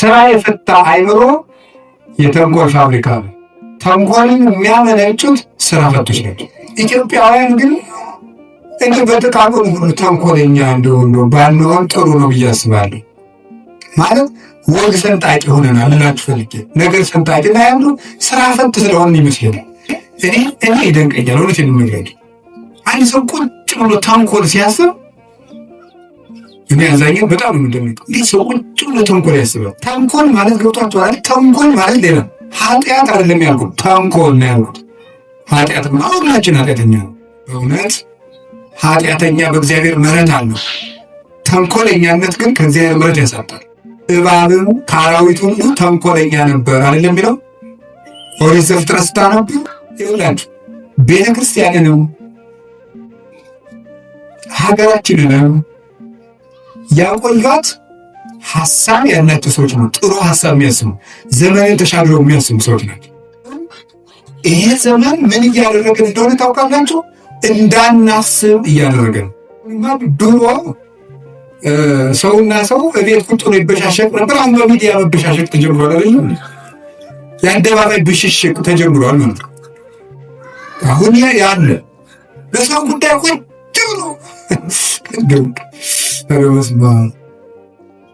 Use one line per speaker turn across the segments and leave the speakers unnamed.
ስራ የፈታ አይምሮ የተንኮል ፋብሪካ ነው። ተንኮልን የሚያመነጩት ስራ ፈቶች ናቸው። ኢትዮጵያውያን ግን እንደ በጥቃቅኑ ሁሉ ተንኮለኛ እንደሆነ ባንሆን ጥሩ ነው ብዬ አስባለሁ። ማለት ወግ ሰንጣቂ ሆነናል ልላችሁ ፈልጌ፣ ነገር ሰንጣቂ እና ያሉ ስራ ፈት ስለሆን ይመስላል። እኔ ይደንቀኛል። እውነቴን ነው የምነግራችሁ። አንድ ሰው ቁጭ ብሎ ተንኮል ሲያስብ እኔ አዛኛው በጣም ነው እንደሚቀር። እንዴት ሰው ቁጭ ብሎ ተንኮል ያስባል? ተንኮል ማለት ገብቷችኋል? ተንኮል ማለት ሌላ ኃጢአት አይደለም ያልኩት፣ ተንኮል ነው ያልኩት። ኃጢአትማ ሁላችን ኃጢአተኛ ነው። በእውነት ኃጢአተኛ በእግዚአብሔር ምሕረት አለው። ተንኮለኛነት ግን ከእግዚአብሔር ምሕረት ያሳጣል። እባብም ከአራዊት ሁሉ ተንኮለኛ ነበር አይደለም የሚለው ኦሪት ዘፍጥረት ስታነቡ ይውላችሁ ቤተ ክርስቲያንንም ሀገራችንንም ያቆዩት ሀሳብ ያላቸው ሰዎች ነው። ጥሩ ሀሳብ የሚያስሙ ዘመንን ተሻግረው የሚያስሙ ሰዎች ናቸው። ይሄ ዘመን ምን እያደረግን እንደሆነ ታውቃላችሁ? እንዳናስብ እያደረግን። ድሮ ሰውና ሰው እቤት ቁጭ ብሎ ይበሻሸቅ ነበር። አሁን በሚዲያ መበሻሸቅ ተጀምሯል። የአደባባይ ብሽሽቅ ተጀምሯል ማለት ነው። አሁን ያለ ለሰው ጉዳይ ቁጭ ብሎ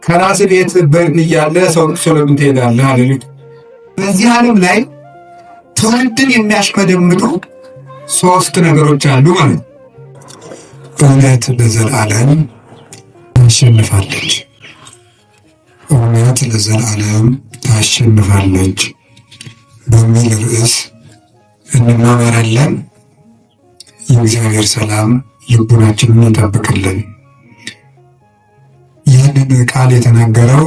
ከራስ ቤት በርን እያለ ሰው ለምን ትሄዳለህ አለ። በዚህ ዓለም ላይ ትውልድን የሚያሽመደምጡ ሶስት ነገሮች አሉ ማለት ነው። እውነት ለዘላለም ታሸንፋለች። እውነት ለዘላለም ታሸንፋለች በሚል ርዕስ እንማማራለን። የእግዚአብሔር ሰላም ልቡናችንን ይጠብቅልን። ይህንን ቃል የተናገረው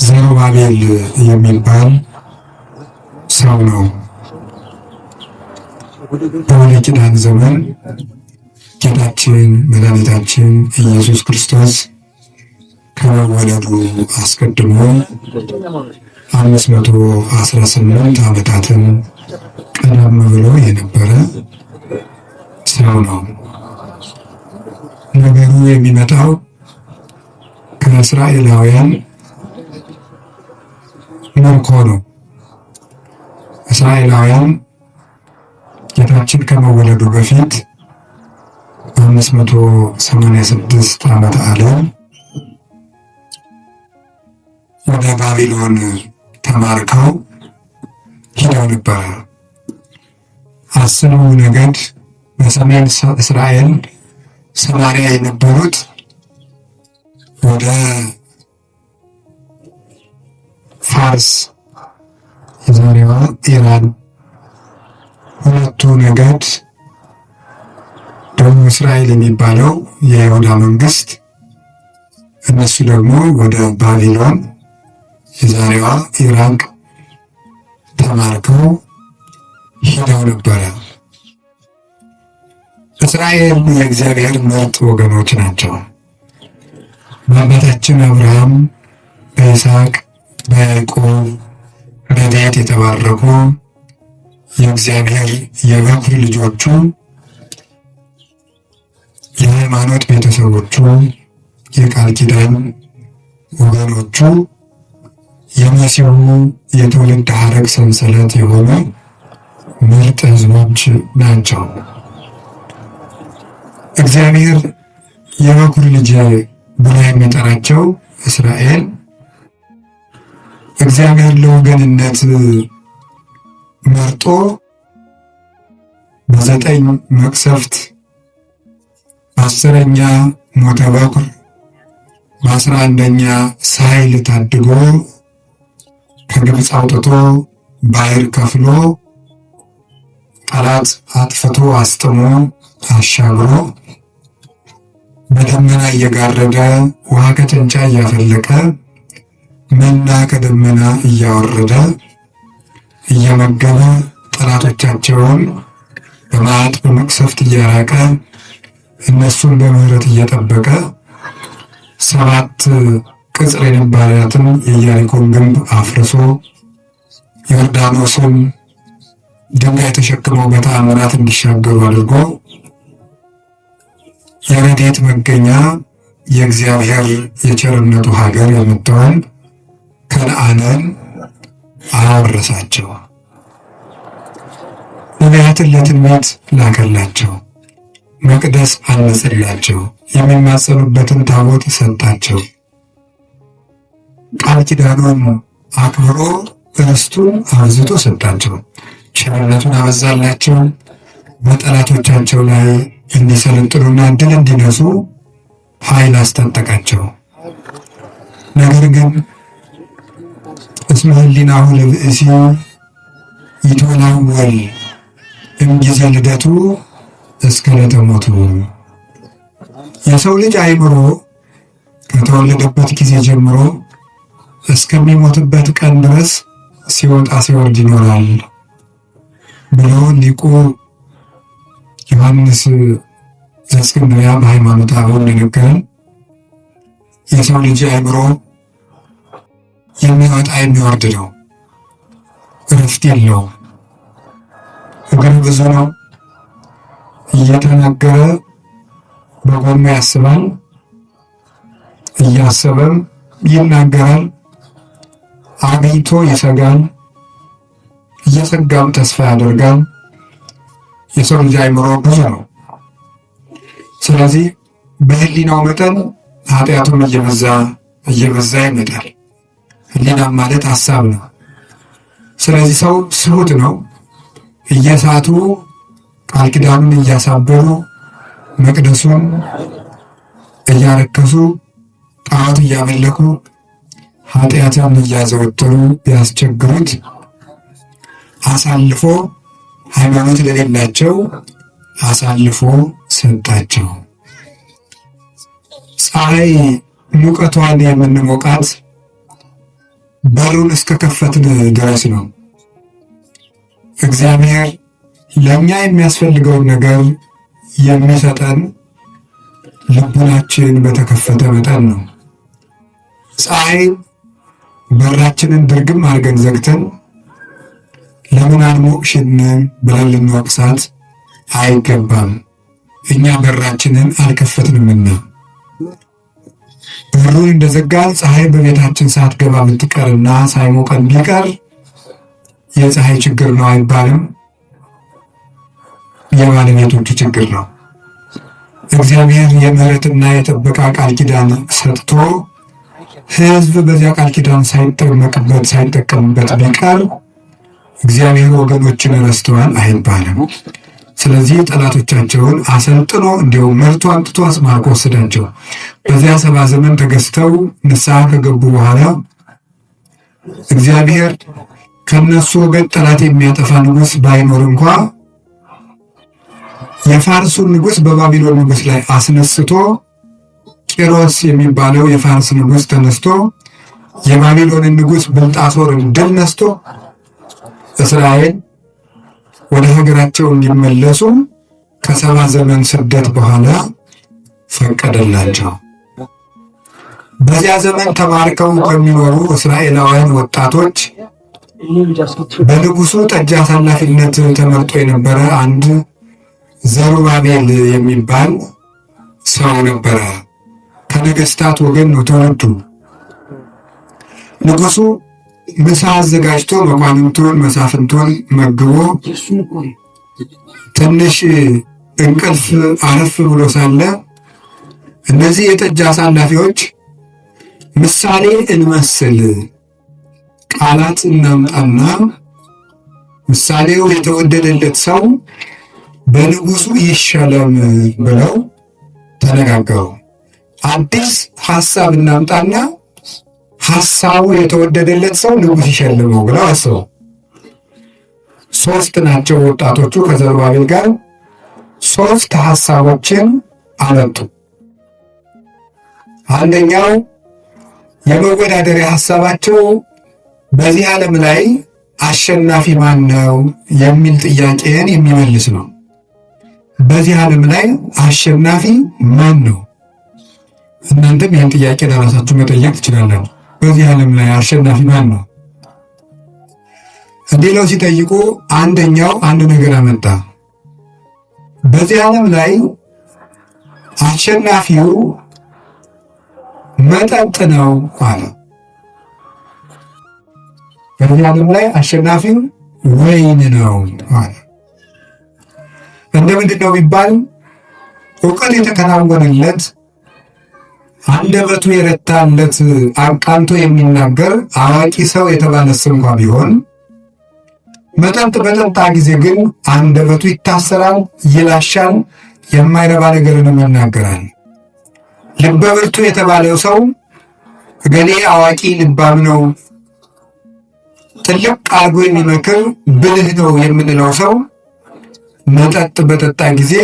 ዘሩባቤል የሚባል ሰው ነው። በብሉይ ኪዳን ዘመን ጌታችን መድኃኒታችን ኢየሱስ ክርስቶስ ከመወለዱ አስቀድሞ 518 ዓመታትን ቀደም ብሎ የነበረ ሰው ነው። ነገሩ የሚመጣው ከእስራኤላውያን ምርኮ ነው። እስራኤላውያን ጌታችን ከመወለዱ በፊት 586 ዓመት ዓለም ወደ ባቢሎን ተማርከው ሄደው ነበረ። 10 ነገድ በሰሜን እስራኤል ሰማርያ የነበሩት ወደ ፋርስ የዛሬዋ ኢራን፣ 2 ነገድ ደቡብ እስራኤል የሚባለው የይሁዳ መንግስት፣ እነሱ ደግሞ ወደ ባቢሎን የዛሬዋ ኢራቅ ተማርከው ሄደው ነበረ። እስራኤል የእግዚአብሔር ምርጥ ወገኖች ናቸው። በአባታችን አብርሃም፣ በይስሐቅ፣ በያዕቆብ ረድኤት የተባረኩ የእግዚአብሔር የበኩር ልጆቹ፣ የሃይማኖት ቤተሰቦቹ፣ የቃል ኪዳን ወገኖቹ፣ የመሲሁ የትውልድ ሐረግ ሰንሰለት የሆኑ ምርጥ ሕዝቦች ናቸው። እግዚአብሔር የበኩር ልጅ ብሎ የሚጠራቸው እስራኤል እግዚአብሔር ለወገንነት መርጦ በ9 መቅሰፍት፣ በ10ኛ ሞተ በኩር፣ በ11ኛ ሳይል ታድጎ ከግብፅ አውጥቶ ባህር ከፍሎ ጠላት አጥፍቶ አስጥሞ አሻግሮ በደመና እየጋረደ ውሃ ከጭንጫ እያፈለቀ መና ከደመና እያወረደ እየመገበ ጠላቶቻቸውን በመዓት በመቅሰፍት እያራቀ እነሱን በምህረት እየጠበቀ 7 ቅጽር የነበራትን የኢያሪኮን ግንብ አፍርሶ ዮርዳኖስን ድንጋይ ተሸክመው በተአምራት እንዲሻገሩ አድርጎ የረድኤት መገኛ የእግዚአብሔር የቸርነቱ ሀገር የምትሆን ከነዓንን አወረሳቸው። ነቢያትን ለትንቢት ላከላቸው። መቅደስ አነጸላቸው። የሚማጸኑበትን ታቦት ሰጣቸው። ቃል ኪዳኑን አክብሮ ርስቱን አብዝቶ ሰጣቸው። ቸርነቱን አበዛላቸው። በጠላቶቻቸው ላይ እንዲሰለጥኑና ድል እንዲነሱ ኃይል አስታጠቃቸው። ነገር ግን እስመ ህሊናሁ ለብእሲ ይትወላወል እምጊዜ ልደቱ እስከ ዕለተ ሞቱ። የሰው ልጅ አእምሮ ከተወለደበት ጊዜ ጀምሮ እስከሚሞትበት ቀን ድረስ ሲወጣ ሲወርድ ይኖራል ብሎ ሊቁ ዮሐንስ ዘእስክንድርያ በሃይማኖተ አበው እንደነገረን የሰው ልጅ አእምሮ የሚወጣ የሚወርድ ነው። እረፍት የለውም። እግር ብዙ ነው። እየተናገረ በጎኑ ያስባል፣ እያሰበም ይናገራል። አግኝቶ ይሰጋል፣ እየሰጋም ተስፋ ያደርጋል። የሰው ልጅ አእምሮ ብዙ ነው። ስለዚህ በህሊናው መጠን ኃጢአቱም እየበዛ ይመጣል። ህሊናም ማለት ሀሳብ ነው። ስለዚህ ሰው ስሁት ነው። እየሳቱ ቃል ኪዳኑን እያሳበሩ መቅደሱን እያረከሱ ጣዖት እያመለኩ ኃጢአትን እያዘወተሩ ቢያስቸግሩት አሳልፎ ሃይማኖት ለሌላቸው አሳልፎ ሰጣቸው። ፀሐይ ሙቀቷን የምንሞቃት በሩን እስከከፈትን ድረስ ነው። እግዚአብሔር ለእኛ የሚያስፈልገውን ነገር የሚሰጠን ልቡናችን በተከፈተ መጠን ነው። ፀሐይ በራችንን ድርግም አድርገን ዘግተን ለምን አልሞቅሽን ብለን ልንወቅሳት አይገባም። እኛ በራችንን አልከፈትንምና። በሩን እንደዘጋን ፀሐይ በቤታችን ሳትገባ ብትቀርና ሳይሞቀን ቢቀር የፀሐይ ችግር ነው አይባልም፣ የባለቤቶቹ ችግር ነው። እግዚአብሔር የምህረትና የጥበቃ ቃል ኪዳን ሰጥቶ ሕዝብ በዚያ ቃል ኪዳን ሳይጠቀምበት ቢቀር እግዚአብሔር ወገኖችን ረስተዋል አይባልም። ስለዚህ ጠላቶቻቸውን አሰልጥኖ እንዲሁም መርቶ አምጥቶ አስማርኮ ወሰዳቸው። በዚያ 70 ዘመን ተገዝተው ንስሐ ከገቡ በኋላ እግዚአብሔር ከነሱ ወገን ጠላት የሚያጠፋ ንጉሥ ባይኖር እንኳ የፋርሱን ንጉሥ በባቢሎን ንጉሥ ላይ አስነስቶ ቂሮስ የሚባለው የፋርስ ንጉሥ ተነስቶ የባቢሎንን ንጉሥ ብልጣሶርን ድል ነስቶ እስራኤል ወደ ሀገራቸው እንዲመለሱ ከ70 ዘመን ስደት በኋላ ፈቀደላቸው። በዚያ ዘመን ተማርከው ከሚኖሩ እስራኤላውያን ወጣቶች በንጉሱ ጠጅ አሳላፊነት ተመርጦ የነበረ አንድ ዘሩባቤል የሚባል ሰው ነበረ። ከነገስታት ወገን ነው ትውልዱ። ንጉሱ ምሳ አዘጋጅቶ መኳንንቱን መሳፍንቱን መግቦ ትንሽ እንቅልፍ አረፍ ብሎ ሳለ እነዚህ የጠጅ አሳላፊዎች ምሳሌ እንመስል ቃላት እናምጣና ምሳሌው የተወደደለት ሰው በንጉሱ ይሸለም ብለው ተነጋገሩ። አዲስ ሐሳብ እናምጣና ሐሳቡ የተወደደለት ሰው ንጉስ ይሸልመው ብለው አስበው 3 ናቸው ወጣቶቹ ከዘሩባቤል ጋር 3 ሐሳቦችን አመጡ። አንደኛው የመወዳደሪያ ሐሳባቸው በዚህ ዓለም ላይ አሸናፊ ማን ነው የሚል ጥያቄን የሚመልስ ነው። በዚህ ዓለም ላይ አሸናፊ ማን ነው? እናንተም ይህን ጥያቄ ለራሳችሁ መጠየቅ ትችላላችሁ። በዚህ ዓለም ላይ አሸናፊ ማን ነው? እንዲህ ነው ሲጠይቁ አንደኛው አንድ ነገር አመጣ። በዚህ ዓለም ላይ አሸናፊው መጠጥ ነው አለ። በዚህ ዓለም ላይ አሸናፊው ወይን ነው አለ። እንደምንድን ነው ቢባል እውቀት የተከናወነለት አንደበቱ የረታለት አቃንቶ የሚናገር አዋቂ ሰው የተባለ እንኳ ቢሆን መጠጥ በጠጣ ጊዜ ግን አንደበቱ ይታሰራል፣ ይላሻል፣ የማይረባ ነገርን ይናገራል። ልበ ብርቱ የተባለው ሰው እገሌ አዋቂ ልባም ነው፣ ትልቅ አድርጎ የሚመክር ብልህ ነው የምንለው ሰው መጠጥ በጠጣ ጊዜ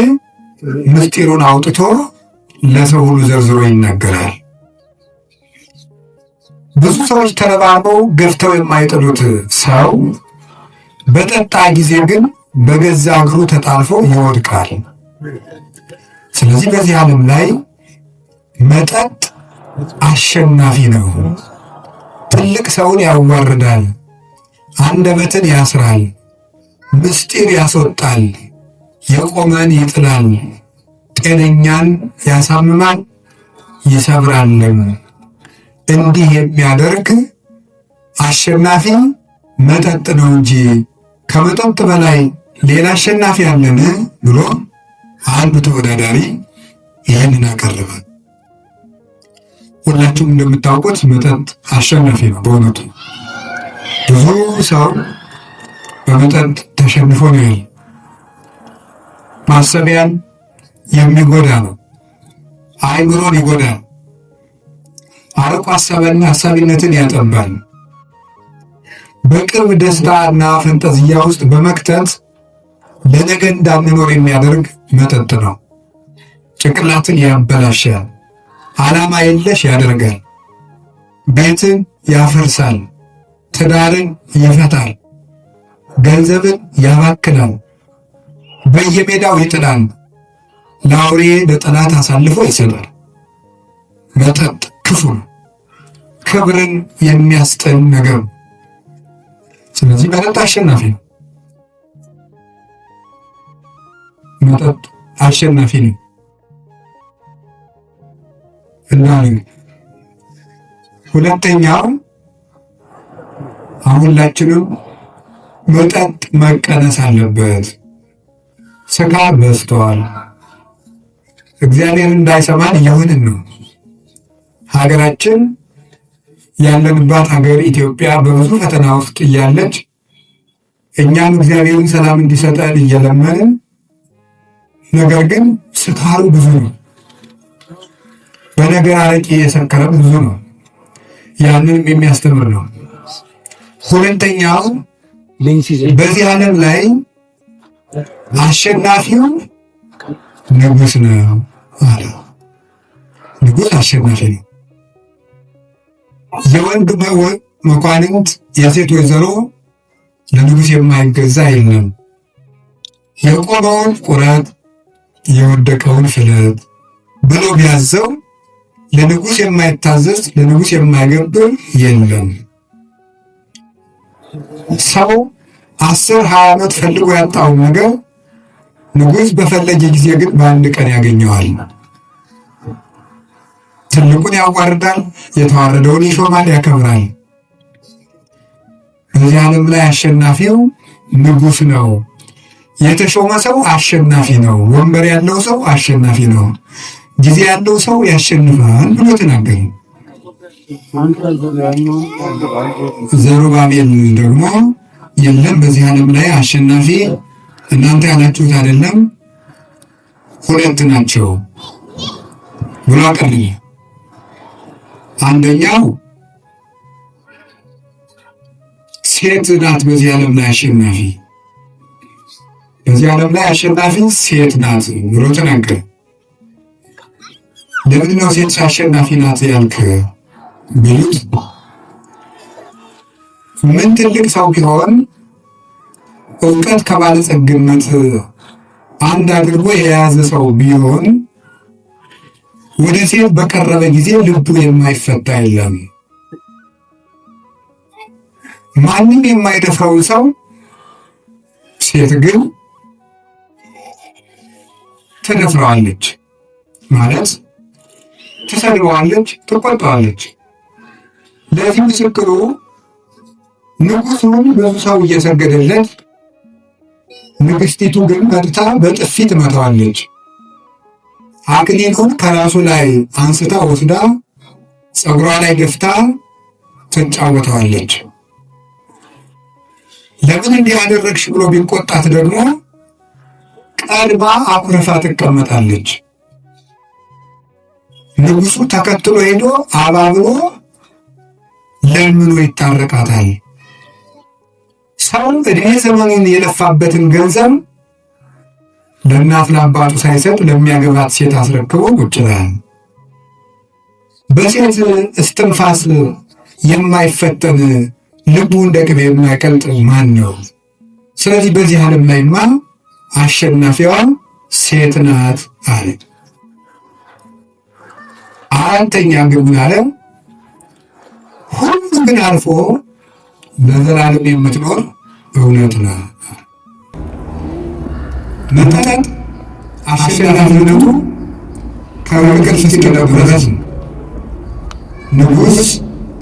ምስጢሩን አውጥቶ ለሰው ሁሉ ዘርዝሮ ይናገራል። ብዙ ሰዎች ተረባርበው ገፍተው የማይጥሉት ሰው በጠጣ ጊዜ ግን በገዛ እግሩ ተጣልፎ ይወድቃል። ስለዚህ በዚህ ዓለም ላይ መጠጥ አሸናፊ ነው። ትልቅ ሰውን ያዋርዳል፣ አንደበትን ያስራል፣ ምስጢር ያስወጣል፣ የቆመን ይጥላል፣ ጤነኛን ያሳምማል፣ ይሰብራልም። እንዲህ የሚያደርግ አሸናፊ መጠጥ ነው እንጂ ከመጠጥ በላይ ሌላ አሸናፊ አለን ብሎ አንዱ ተወዳዳሪ ይህንን አቀረበ። ሁላችሁም እንደምታውቁት መጠጥ አሸናፊ ነው። በእውነቱ ብዙ ሰው በመጠጥ ተሸንፎ ነው ያለ። ማሰቢያን የሚጎዳ ነው። አእምሮን ይጎዳል። አርቆ ሀሳቢነትን ያጠባል። በቅርብ ደስታ እና ፈንጠዝያ ውስጥ በመክተት ለነገ እንዳንኖር የሚያደርግ መጠጥ ነው። ጭንቅላትን ያበላሻል። ዓላማ የለሽ ያደርጋል። ቤትን ያፈርሳል። ትዳርን ይፈታል። ገንዘብን ያባክናል። በየሜዳው ይጥላል። ለአውሬ ለጠላት አሳልፎ ይሰጣል። መጠጥ ክፉ ነው። ክብርን የሚያስጥል ነገር ነው። ስለዚህ መጠጥ አሸናፊ ነው። መጠጥ አሸናፊ ነው እና ሁለተኛው ሁላችንም መጠጥ መቀነስ አለበት። ስካር በዝቷል። እግዚአብሔር እንዳይሰማን እየሆንን ነው። ሀገራችን ያለንባት ሀገር ኢትዮጵያ በብዙ ፈተና ውስጥ እያለች እኛም እግዚአብሔርን ሰላም እንዲሰጠን እየለመንን፣ ነገር ግን ስካሩ ብዙ ነው። በነገር አረቄ የሰከረ ብዙ ነው። ያንንም የሚያስተምር ነው። ሁለተኛው በዚህ ዓለም ላይ አሸናፊው ንጉሥ ነው አለ። ንጉሥ አሸናፊ ነው። የወንድ መኳንንት የሴት ወይዘሮ ለንጉሥ የማይገዛ የለም። የቆመውን ቁረጥ የወደቀውን ፍለጥ ብሎ ቢያዘው ለንጉሥ የማይታዘዝ ለንጉሥ የማይገብር የለም። ሰው 10-20 ዓመት ፈልጎ ያጣውን ነገር ንጉሥ በፈለገ ጊዜ ግን በአንድ ቀን ያገኘዋል። ትልቁን ያዋርዳል፣ የተዋረደውን ይሾማል፣ ያከብራል። በዚህ ዓለም ላይ አሸናፊው ንጉሥ ነው። የተሾመ ሰው አሸናፊ ነው። ወንበር ያለው ሰው አሸናፊ ነው። ጊዜ ያለው ሰው ያሸንፋል ብሎ ተናገረ። ዘሩባቤል ደግሞ የለም በዚህ ዓለም ላይ አሸናፊ እናንተ ያላችሁት አይደለም፣ ሁለት ናቸው ብሎ አቀረበ። አንደኛው ሴት ናት በዚህ ዓለም ላይ አሸናፊ፣ በዚህ ዓለም ላይ አሸናፊ ሴት ናት ብሎ ተናገረ። ለምንድን ነው ሴት አሸናፊ ናት ያልክ ቢሉት፣ ምን ትልቅ ሰው ቢሆን እውቀት ከባለጸግነት አንድ አድርጎ የያዘ ሰው ቢሆን ወደ ሴት በቀረበ ጊዜ ልቡ የማይፈታ የለም። ማንም የማይደፍረው ሰው ሴት ግን ትደፍረዋለች። ማለት ትሰድበዋለች፣ ትቆጣዋለች። ለዚህ ምስክሩ ንጉሡን ብዙ ሰው እየሰገደለት፣ ንግሥቲቱ ግን መጥታ በጥፊ ትመታዋለች። አክሊሉን ከራሱ ላይ አንስታ ወስዳ ፀጉሯ ላይ ደፍታ ትጫወተዋለች። ለምን እንዲህ አደረግሽ ብሎ ቢቆጣት ደግሞ ቀድማ አኩርፋ ትቀመጣለች። ንጉሡ ተከትሎ ሄዶ አባብሎ ለምኖ ይታረቃታል። ሰው ዕድሜ ዘመኑን የለፋበትን ገንዘብ ለእናት ለአባቱ ሳይሰጥ ለሚያገባት ሴት አስረክቦ ቁጭ ይላል። በሴት እስትንፋስ የማይፈተን ልቡ እንደ ቅቤ የማይቀልጥ ማን ነው? ስለዚህ በዚህ ዓለም ላይማ አሸናፊዋ ሴት ናት አለ። አራተኛ ግን ምን አለ? ሁሉ ግን አልፎ ለዘላለም የምትኖር እውነት ናት። መጠጠጥ አሸናፊነቱ ከእንቅልፍ እስኪነቁ ድረስ ነው። ንጉሥ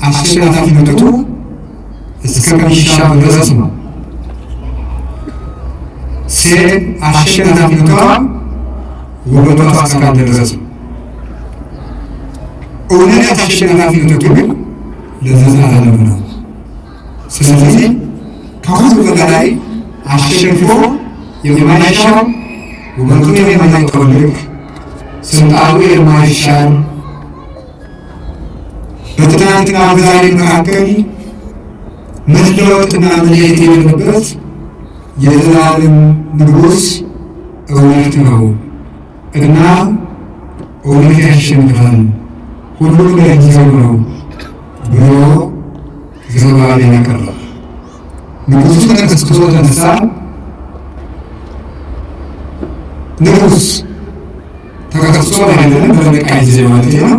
አሸናፊነቱ እስከሚሻው ድረስ ነው። ሴት አሸናፊነቷ ውበቷ እስካለ ድረስ ነው። እውነት አሸናፊነቱ ግን ለዘላለም ነው። ስለዚህ ከሁሉ በላይ አሸንፎ የማይሻር ውበቱ የማይጠወልግ ስልጣኑ የማይሻር በትናንትና በዛሬ መካከል መለወጥና መለየት የሌለበት የዘላለም ንጉሥ እውነት ነው እና እውነት ያሸንፋል፣ ሁሉም ለጊዜው ነው ብሎ ዘባቤን ያቀረበ ንጉሡ ተቀስቅሶ ተነሳ። ንጉሥ ተቀስቅሶ አይደለም በነቃይ ጊዜ ማለት ነው።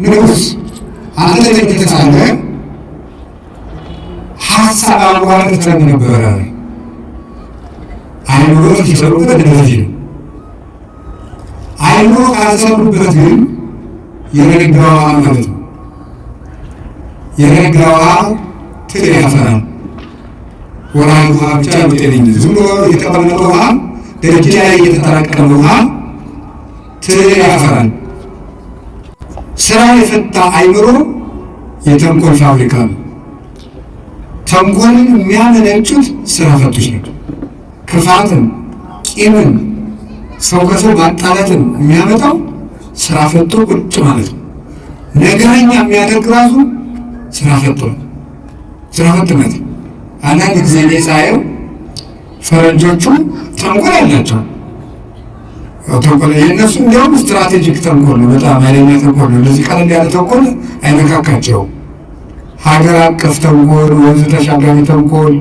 ንጉሥ አንተ ተሳለ ሐሳብ አዋርድ ነበረ። አይምሮ ሲሰሩበት እንደዚህ ነው። አይምሮ ካልሰሩበት ግን የረጋዋ ማለት ነው። የረጋዋ ትል ያፈራል። ወራጅ ውሃ ብቻ ይጤልኝ ዝም ብሎ የተቀመጠ ውሃ ደጅ ላይ የተጠራቀመ ውሃ ትል ያፈራል። ስራ የፈታ አይምሮ የተንኮል ፋብሪካ ነው። ተንኮልን የሚያመነጩት ስራ ፈቶች ናቸው። ክፋትን፣ ቂምን፣ ሰው ከሰው ማጣላትን የሚያመጣው ስራ ፈቶ ቁጭ ማለት ነው። ነገረኛ የሚያደርግ ራሱ ስራ ፈቶ ነው። ስራ ፈትነት አንዳንድ ጊዜ እኔ ሳየው ፈረንጆቹ ተንኮል ያላቸው ተንኮል የእነሱ እንዲያውም ስትራቴጂክ ተንኮል ነው። በጣም ኃይለኛ ተንኮል ነው። እንደዚህ ቀለል ያለ ተንኮል አይነካካቸውም። ሀገር አቀፍ ተንኮል፣ ወንዝ ተሻጋሪ ተንኮል፣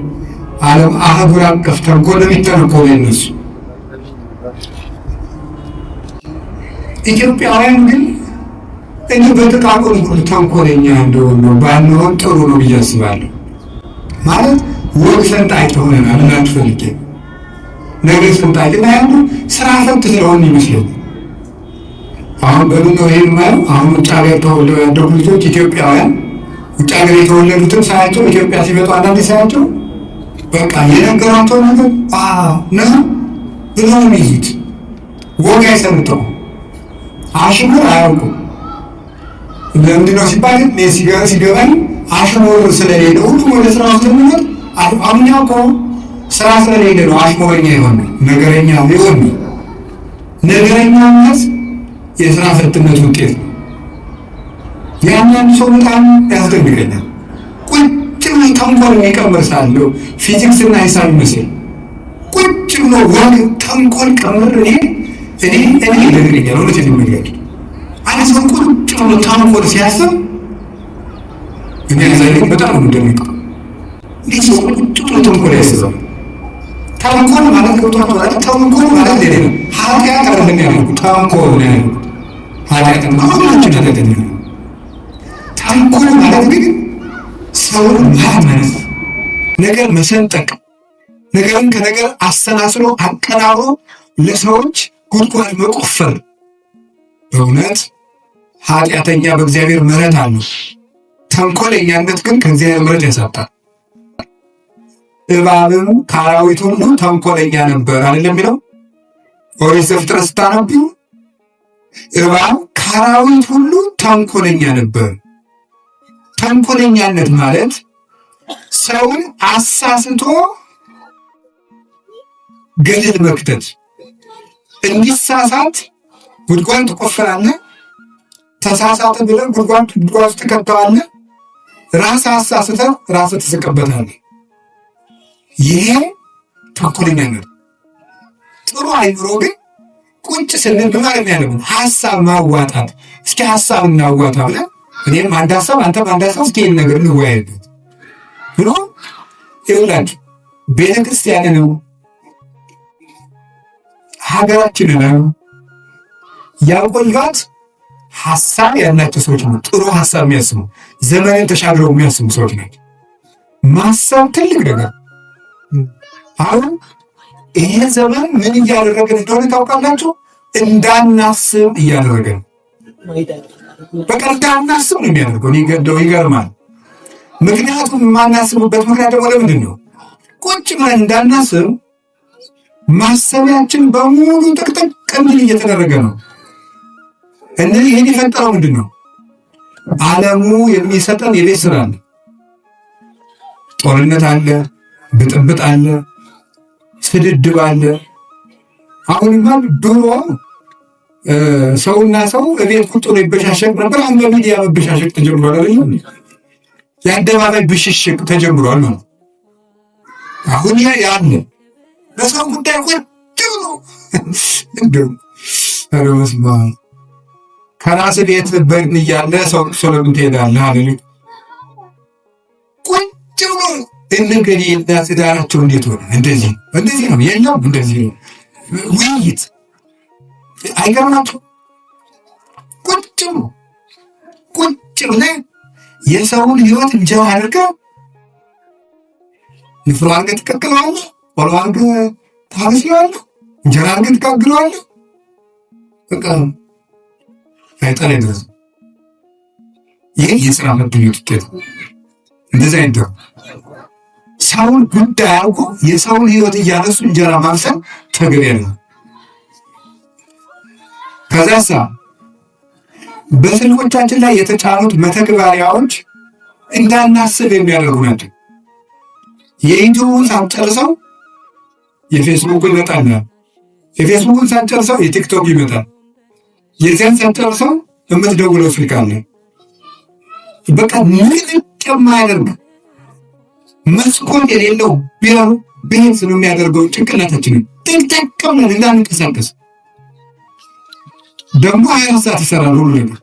ዓለም አህጉር አቀፍ ተንኮል የሚተነኮል የእነሱ። ኢትዮጵያውያን ግን እኔ በጥቃቅን ሁሉ ተንኮለኛ እንደሆነ ባንሆን ጥሩ ነው ብዬ አስባለሁ። ማለት ወግ ሰንጣቂ ሆነናል እላችሁ ፈልጌ ነገር ሰንጣቂ ላይ ያሉ ስራ ፈት ስለሆን ይመስለኛል። አሁን በምን ነው ይሄን ማለት? አሁን ውጭ ሀገር ተወልደው ያደጉ ልጆች ኢትዮጵያውያን ውጭ ሀገር የተወለዱትን ሳያቸው ኢትዮጵያ ሲመጡ አንዳንዴ ሳያቸው በቃ የነገሯቸው ነገር ነው ብለው ነው የሚይዙት። ወግ አይሰምተው አሽሙር አያውቁም። ለምንድን ነው ሲባል ሲገባኝ አሽሙር ስለሌለ ሁሉም ወደ ስራ ስለሚመጥ አሁን እኮ ስራ ስለሌለ ነው አሽሙረኛ የሆነ ነገረኛ የሆነ ነገረኛነት የስራ ፈትነት ውጤት ነው። ያንን ሰው በጣም ያስደንቀኛል። ቁጭ ብሎ ተንኮል የሚቀምር ሳለው ፊዚክስ እና ሂሳብ ይመስል ቁጭ ብሎ ወግ ተንኮል ቀምር እኔ ይነግረኛል። እውነት የሚመለድ አንድ ሰው ቁጭ ብሎ ተንኮል ሲያስብ እኔ ያዛለኝ በጣም እንደሚቀው እንዴት ሰው ቁጭ ብሎ ተንኮል ያስባል? ተንኮል ማለት ገብቷል ማለት ተንኮል ማለት ሌላ ነው። ኃጢአት አይደለም ያልኩት ተንኮል ነው ያልኩት። ኃጢአት ማሁላችን ያደረገ ተንኮል ማለት ግን ሰውን ማመን፣ ነገር መሰንጠቅ፣ ነገርን ከነገር አሰናስሎ አቀናብሮ ለሰዎች ጉድጓድ መቆፈር። በእውነት ኃጢአተኛ በእግዚአብሔር ምሕረት አለው፣ ተንኮለኛነት ግን ከእግዚአብሔር ምሕረት ያሳጣል። እባብም ከአራዊት ሁሉ ተንኮለኛ ነበር አይደለም የሚለው ኦሪት ዘፍጥረት ስታነቡ፣ እባብ ከአራዊት ሁሉ ተንኮለኛ ነበር። ተንኮለኛነት ማለት ሰውን አሳስቶ ገደል መክተት። እንዲሳሳት ጉድጓድ ትቆፍራለህ፣ ተሳሳተ ብለህ ጉድጓድ ውስጥ ትከተዋለህ፣ ራስህ አሳስተህ ራስህ ትስቅበታለህ። ይሄ ተንኮለኛነት። ጥሩ አይምሮ ግን ቁጭ ስንል በማለት ያለብን ሀሳብ ማዋጣት። እስኪ ሀሳብ እናዋጣ ብለን እኔም አንድ ሀሳብ አንተም አንድ ሀሳብ እስኪ ይህን ነገር እንወያይበት ብሎ ይውላችሁ ቤተክርስቲያንንም ሀገራችንንም ያቆዩት ሀሳብ ያላቸው ሰዎች ነው። ጥሩ ሀሳብ የሚያስቡ ዘመንን ተሻግረው የሚያስቡ ሰዎች ናቸው። ማሰብ ትልቅ ነገር። አሁን ይሄ ዘመን ምን እያደረገን እንደሆነ ታውቃላችሁ? እንዳናስብ እያደረገን፣ በቃ እንዳናስብ ነው የሚያደርገው። ሊገደው ይገርማል። ምክንያቱም የማናስብበት ምክንያት ደግሞ ለምንድን ነው? ቁጭ ብለን እንዳናስብ ማሰቢያችን በሙሉ ጥቅጥቅ ምን እየተደረገ ነው። እነዚህ ይህን የፈጠረው ምንድን ነው? ዓለሙ የሚሰጠን የቤት ስራ አለ። ጦርነት አለ፣ ብጥብጥ አለ፣ ስድድብ አለ። አሁንማ ድሮ ሰውና ሰው እቤት ቁጭ ብሎ ይበሻሸቅ ነበር። አሁን በሚዲያ መበሻሸቅ ተጀምሯል። የአደባባይ ብሽሽቅ ተጀምሯል ነው። አሁን ያለ በሰው ጉዳይ ቁጭ ብሎ ከራስ ቤት በግን እያለ ሰው ለምን ትሄዳለህ አለ። ቁጭ ብሎ እንግዲህ ትዳራቸው እንዴት ሆነ? እንደዚህ ነው የለም፣ እንደዚህ ነው ውይይት። አይገርማችሁ? ቁጭ ብለህ የሰውን ህይወት እንጀራ አድርገህ ንፍሮ አድርገህ ትቀቅለዋለህ፣ ቆሎ አድርገህ ታበስለዋለህ፣ እንጀራ አድርገህ ትጋግረዋለህ። በቃ አይጠላይ ድረስ ይህ የስራ መገኘት ውጤት። እንደዚህ አይነት ሰውን ጉዳይ አውቆ የሰውን ህይወት እያነሱ እንጀራ ማብሰል ተገቢ ነው። ከዛሳ በስልኮቻችን ላይ የተጫኑት መተግበሪያዎች እንዳናስብ የሚያደርጉ ናቸው። የዩቲዩብን ሳንጨርሰው የፌስቡክ ይመጣል፣ የፌስቡክን ሳንጨርሰው የቲክቶክ ይመጣል፣ የዚያን ሳንጨርሰው የምትደውለው ስልክ አለ። በቃ ምንም የማያደርግ መስኮት የሌለው ቢያንስ ነው የሚያደርገው ጭንቅላታችንን ጥቅጥቅ ብለን እንዳንንቀሳቀስ። ደግሞ 24 ሰዓት ይሰራል ሁሉ ነገር።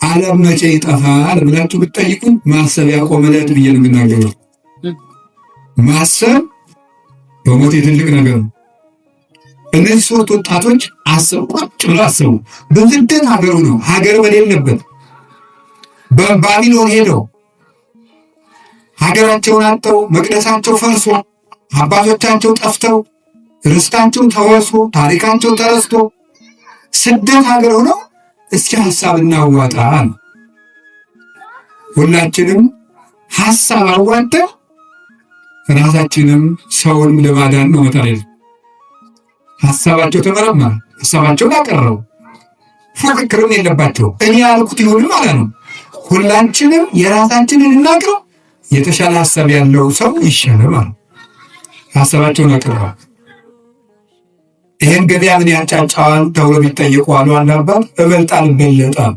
ዓለም መቼ ይጠፋል ብላችሁ ብትጠይቁኝ ማሰብ ያቆመለት ብዬ ነው የምናገረው። ማሰብ በሞት ትልቅ ነገር ነው። እነዚህ ሶስት ወጣቶች አሰቡ፣ ቁጭ ብለው አሰቡ። በስደት ሀገሩ ነው ሀገር በሌለበት በባቢሎን ሄደው ሀገራቸውን አጥተው መቅደሳቸው ፈርሶ አባቶቻቸው ጠፍተው ርስታቸው ተወርሶ ታሪካቸው ተረስቶ ስደት ሀገር ሆነው እስኪ ሀሳብ እናዋጣ። ሁላችንም ሀሳብ አዋጥተን ራሳችንም ሰውንም ለማዳን ነው መጣሪያ። ሀሳባቸው ተመረመረ፣ ሀሳባቸውን አቀረቡ። ፉክክርም የለባቸው። እኔ ያልኩት ይሁን ማለት ነው። ሁላችንም የራሳችንን እናቅረው፣ የተሻለ ሀሳብ ያለው ሰው ይሻላል ማለት ሀሳባቸውን አቅርበዋል። ይህን ገበያ ምን ያጫጫዋል ተብሎ ቢጠየቁ አሉ አንዳባት እበልጣል በለጣል።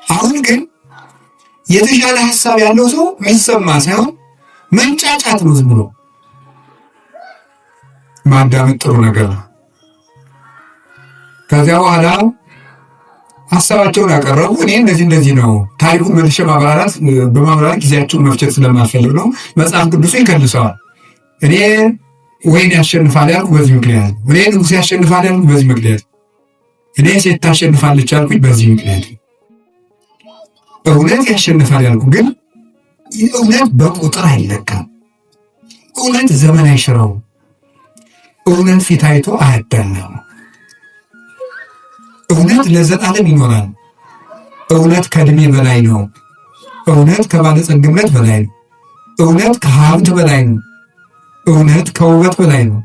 አሁን ግን የተሻለ ሀሳብ ያለው ሰው የሚሰማ ሳይሆን መንጫጫት ነው። ዝም ብሎ ማዳመጥ ጥሩ ነገር ነው። ከዚያ በኋላ ሀሳባቸውን ያቀረቡ እኔ እንደዚህ ነው ታሪኩን መልሼ በማብራራት ጊዜያቸውን መፍጨት ስለማልፈልግ ነው። መጽሐፍ ቅዱስ ይከልሰዋል። እኔ ወይን ያሸንፋል ያልኩ በዚህ ምክንያት፣ እኔ ንጉሥ ያሸንፋል ያልኩ በዚህ ምክንያት፣ እኔ ሴት ታሸንፋለች ያልኩኝ በዚህ ምክንያት። እውነት ያሸንፋል ያልኩ ግን እውነት በቁጥር አይለካም። እውነት ዘመን አይሽረው። እውነት ፊት አይቶ አያዳላም። እውነት ለዘላለም ይኖራል። እውነት ከዕድሜ በላይ ነው። እውነት ከባለጸግነት በላይ ነው። እውነት ከሀብት በላይ ነው። እውነት ከውበት በላይ ነው።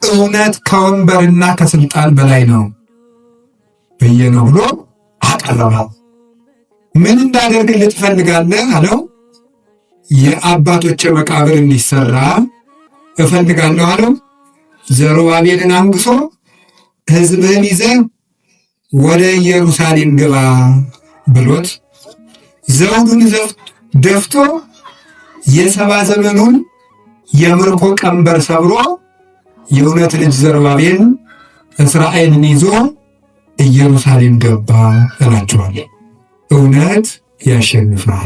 እውነት ከወንበርና ከስልጣን በላይ ነው ብዬ ነው ብሎ አቀረበው። ምን እንዳደርግልህ ትፈልጋለህ አለው። የአባቶች መቃብር እንዲሰራ እፈልጋለሁ አለው። ዘሩባቤልን አንግሶ ሕዝብህን ይዘህ ወደ ኢየሩሳሌም ግባ ብሎት ዘውዱን ደፍቶ የሰባ ዘመኑን የምርኮ ቀንበር ሰብሮ የእውነት ልጅ ዘሩባቤል እስራኤልን ይዞ ኢየሩሳሌም ገባ እላችኋለሁ። እውነት ያሸንፋል።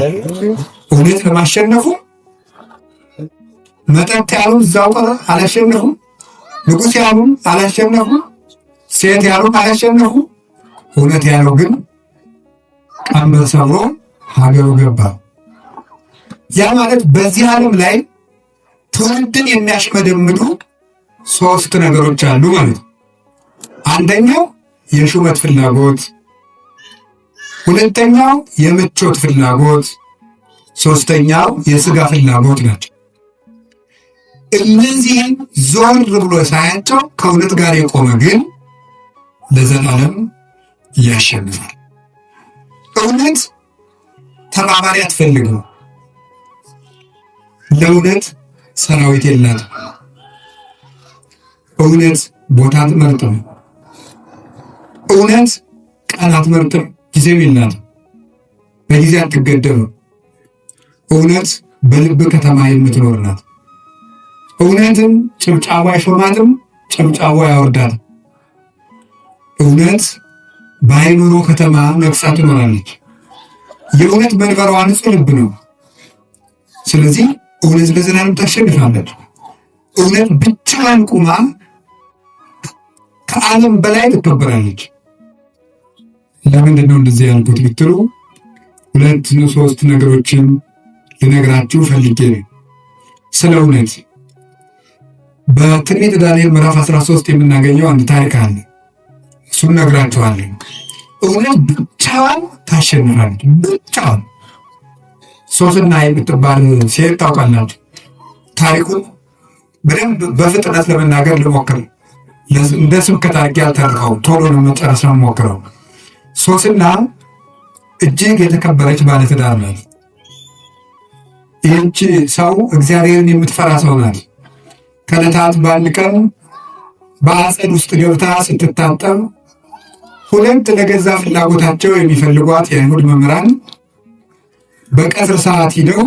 እውነት ለማሸነፉ መጠጥ ያሉ እዛው ቀረ አላሸነፉ። ንጉሥ ያሉ አላሸነፉ። ሴት ያሉ አላሸነፉ። እውነት ያለው ግን ቀንበር ሰብሮ ሀገሩ ገባ። ያ ማለት በዚህ ዓለም ላይ ትውልድን የሚያሽመደምዱ ሶስት ነገሮች አሉ ማለት ነው። አንደኛው የሹመት ፍላጎት፣ ሁለተኛው የምቾት ፍላጎት፣ ሶስተኛው የሥጋ ፍላጎት ናቸው። እነዚህም ዞር ብሎ ሳያቸው ከእውነት ጋር የቆመ ግን ለዘላለም ያሸንፋል። እውነት ተባባሪ አትፈልግም። ለእውነት ሰራዊት የላትም። እውነት ቦታ አትመርጥም። እውነት ቀን አትመርጥም። ጊዜው የላትም። በጊዜ አትገደብም። እውነት በልብ ከተማ የምትኖር ናት። እውነትም ጭብጫቧ አይሾማትም፣ ጭብጫቧ ያወርዳትም። እውነት በአይምሮ ከተማ ነግሳ ትኖራለች። የእውነት መንበሯ ንጹሕ ልብ ነው። ስለዚህ እውነት ለዘላለም ታሸንፋለች። እውነት ብቻዋን ቁማ ከዓለም በላይ ትከበራለች። ለምንድን ነው እንደዚህ ያልኩት ብትሉ ሁለት ሶስት ነገሮችን ልነግራችሁ ፈልጌ ነው። ስለ እውነት በትንቢተ ዳንኤል ምዕራፍ 13 የምናገኘው አንድ ታሪክ አለ። እሱን ነግራችኋለሁ። እውነት ብቻዋን ታሸንፋለች። ብቻዋን ሶስና የምትባል ሴት ታውቃላችሁ። ታሪኩን በደንብ በፍጥነት ለመናገር ልሞክር። እንደ ስብከት አድርጌ አልተርከውም። ቶሎ ነው መጨረስ ነው የምሞክረው። ሶስና እጅግ የተከበረች ባለትዳር ናት። ይህች ሰው እግዚአብሔርን የምትፈራ ሰው ናት። ከዕለታት በአንድ ቀን በአጸድ ውስጥ ገብታ ስትታጠብ ሁለት ለገዛ ፍላጎታቸው የሚፈልጓት የአይሁድ መምህራን በቀትር ሰዓት ሂደው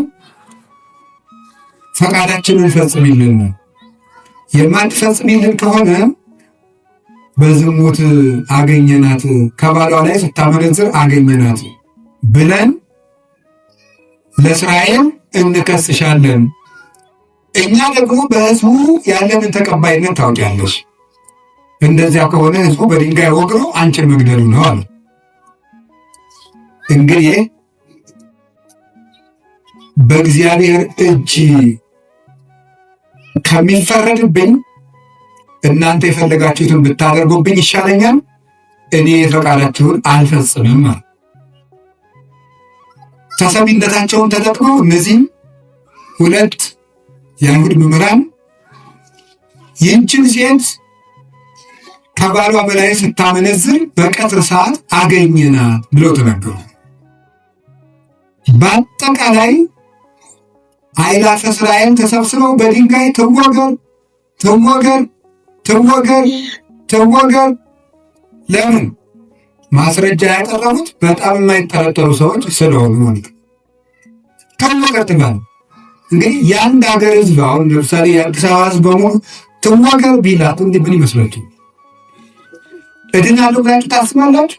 ፈቃዳችንን ፈጽሚልን፣ የማትፈጽሚልን ከሆነ በዝሙት አገኘናት፣ ከባሏ ላይ ስታመነዝር አገኘናት ብለን ለእስራኤል እንከስሻለን። እኛ ደግሞ በሕዝቡ ያለንን ተቀባይነት ታውቂያለሽ። እንደዚያ ከሆነ ሕዝቡ በድንጋይ ወግሮ አንቺን መግደሉ ነው አሉ። እንግዲህ በእግዚአብሔር እጅ ከሚፈረድብኝ እናንተ የፈለጋችሁትን ብታደርጉብኝ ይሻለኛል፣ እኔ ፈቃዳችሁን አልፈጽምም። ተሰሚነታቸውን ተጠቅመው እነዚህ ሁለት የአይሁድ መምህራን ይህችን ሴት ከባሏ በላይ ስታመነዝር በቀትር ሰዓት አገኘናት ብለው ተናገሩ። በአጠቃላይ አእላፈ እስራኤል ተሰብስበው በድንጋይ ትወገር ትወገር ትወገር ትወገር። ለምን? ማስረጃ ያቀረቡት በጣም የማይጠረጠሩ ሰዎች ስለሆኑ ማለት ነው። ትወገር ትባል። እንግዲህ የአንድ ሀገር ሕዝብ አሁን ለምሳሌ የአዲስ አበባ ሕዝብ በሙሉ ትወገር ቢላት እንዲህ ምን ይመስላችሁ? እድናለሁ ብላችሁ ታስባላችሁ?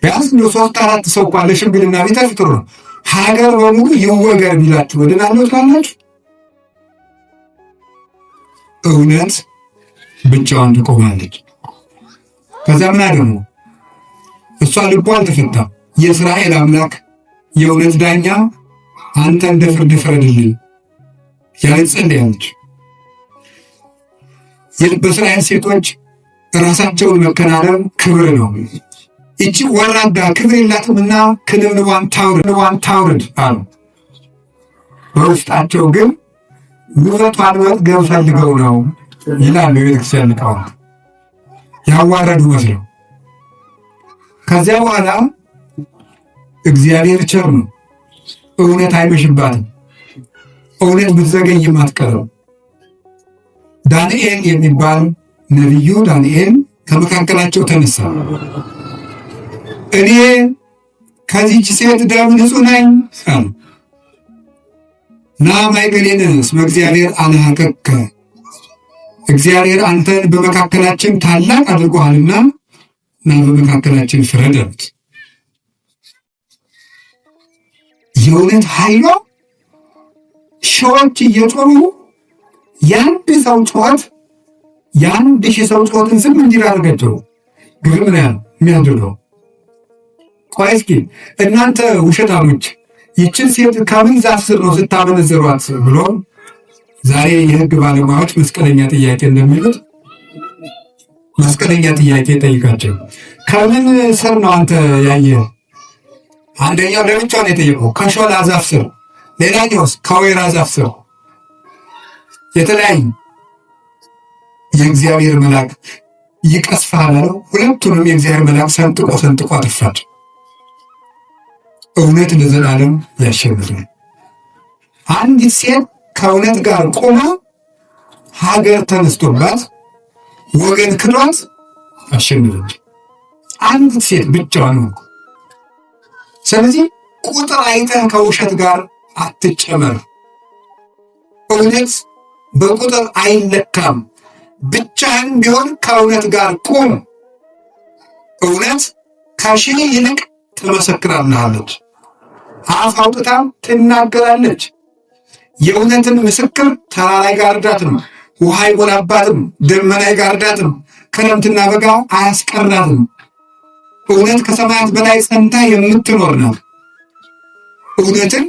ቢያንስ ሶስት አራት ሰው እንኳን ለሽምግልና ቢተርፍ ጥሩ ነው። ሀገር በሙሉ ይወገር ቢላችሁ እድናለሁ ትላላችሁ? እውነት ብቻዋን ትቆማለች። ከዛ ምን አደረጉ? እሷ ልቧ አልተፈታም። የእስራኤል አምላክ የእውነት ዳኛ አንተ እንደ ፍርድ ፍረድልኝ ያለች ጸለየች። በእስራኤል ሴቶች ራሳቸውን መከናነብ ክብር ነው። ይቺ ወራዳ ክብር የላትምና ክንብንቧን ታውርድ አሉ። በውስጣቸው ግን ውበቷን መጥገብ ፈልገው ነው ይላሉ የቤተክርስቲያን ሊቃውንት። ያዋረዱ መስለው። ከዚያ በኋላ እግዚአብሔር ቸር ነው፣ እውነት አይመሽባትም፣ እውነት ብትዘገይም አትቀርም። ዳንኤል የሚባል ነቢዩ ዳንኤል ከመካከላቸው ተነሳ። እኔ ከዚህች ሴት ደም ንጹሕ ነኝ አለ። ና ማእከሌነ እስመ እግዚአብሔር አልሃከከ፣ እግዚአብሔር አንተን በመካከላችን ታላቅ አድርጎሃልና ና በመካከላችን ፍረድ አሉት። የእውነት ኃይሏ ሺዎች እየጮሁ የአንድ ሰው ጩኸት የአንድ ሺህ ሰው ጩኸትን ዝም እንዲል አደረጋቸው። ግርም ነው የሚያደርገው። ቆይ እስኪ እናንተ ውሸታሞች ይችን ሴት ከምን ዛፍ ስር ነው ስታመነዝሯት ብሎ ዛሬ የሕግ ባለሙያዎች መስቀለኛ ጥያቄ እንደሚሉት መስቀለኛ ጥያቄ ጠይቃቸው። ከምን ስር ነው አንተ ያየ? አንደኛው ለብቻው ነው የጠየቀው፣ ከሾላ ዛፍ ስር፣ ሌላኛውስ ከወይራ ዛፍ ስር። የተለያዩ የእግዚአብሔር መልአክ ይቀስፋል አለው። ሁለቱንም የእግዚአብሔር መልአክ ሰንጥቆ አጠፋቸው። እውነት ለዘላለም ያሸንፋል። አንዲት ሴት ከእውነት ጋር ቆማ ሀገር ተነስቶባት ወገን ክዷት አሸንፈች። አንዲት ሴት ብቻዋን ነው። ስለዚህ ቁጥር አይተህ ከውሸት ጋር አትጨመር። እውነት በቁጥር አይለካም። ብቻህን ቢሆን ከእውነት ጋር ቁም። እውነት ከሺህ ይልቅ ትመሰክራለች፣ አፍ አውጥታም ትናገራለች። የእውነትን ምስክር ተራራ አይጋርዳትም፣ ውሃ አይሞላባትም፣ ደመና አይጋርዳትም፣ ክረምትና በጋ አያስቀራትም። እውነት ከሰማያት በላይ ጸንታ የምትኖር ነው። እውነትን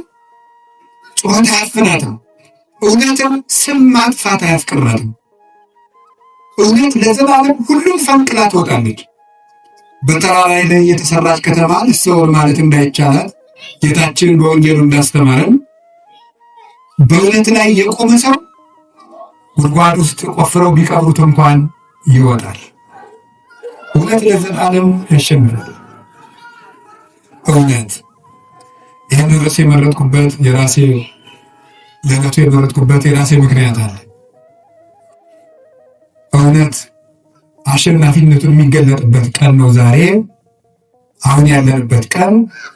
ጩኸት አያፍናትም። እውነትን ስም ማጥፋት አያስቀራትም። እውነት ለዘላለም ሁሉም ፈንቅላ ትወጣለች። በተራራ ላይ የተሰራች ከተማ ልትሰወር ማለት እንዳይቻላት ጌታችን በወንጌሉ እንዳስተማረን በእውነት ላይ የቆመ ሰው ጉድጓድ ውስጥ ቆፍረው ቢቀብሩት እንኳን ይወጣል። እውነት ለዘላለም ያሸንፋል። እውነት ይህን ርዕስ የመረጥኩበት ለዕለቱ የመረጥኩበት የራሴ ምክንያት አለ። እውነት አሸናፊነቱን የሚገለጥበት ቀን ነው ዛሬ። አሁን ያለንበት ቀን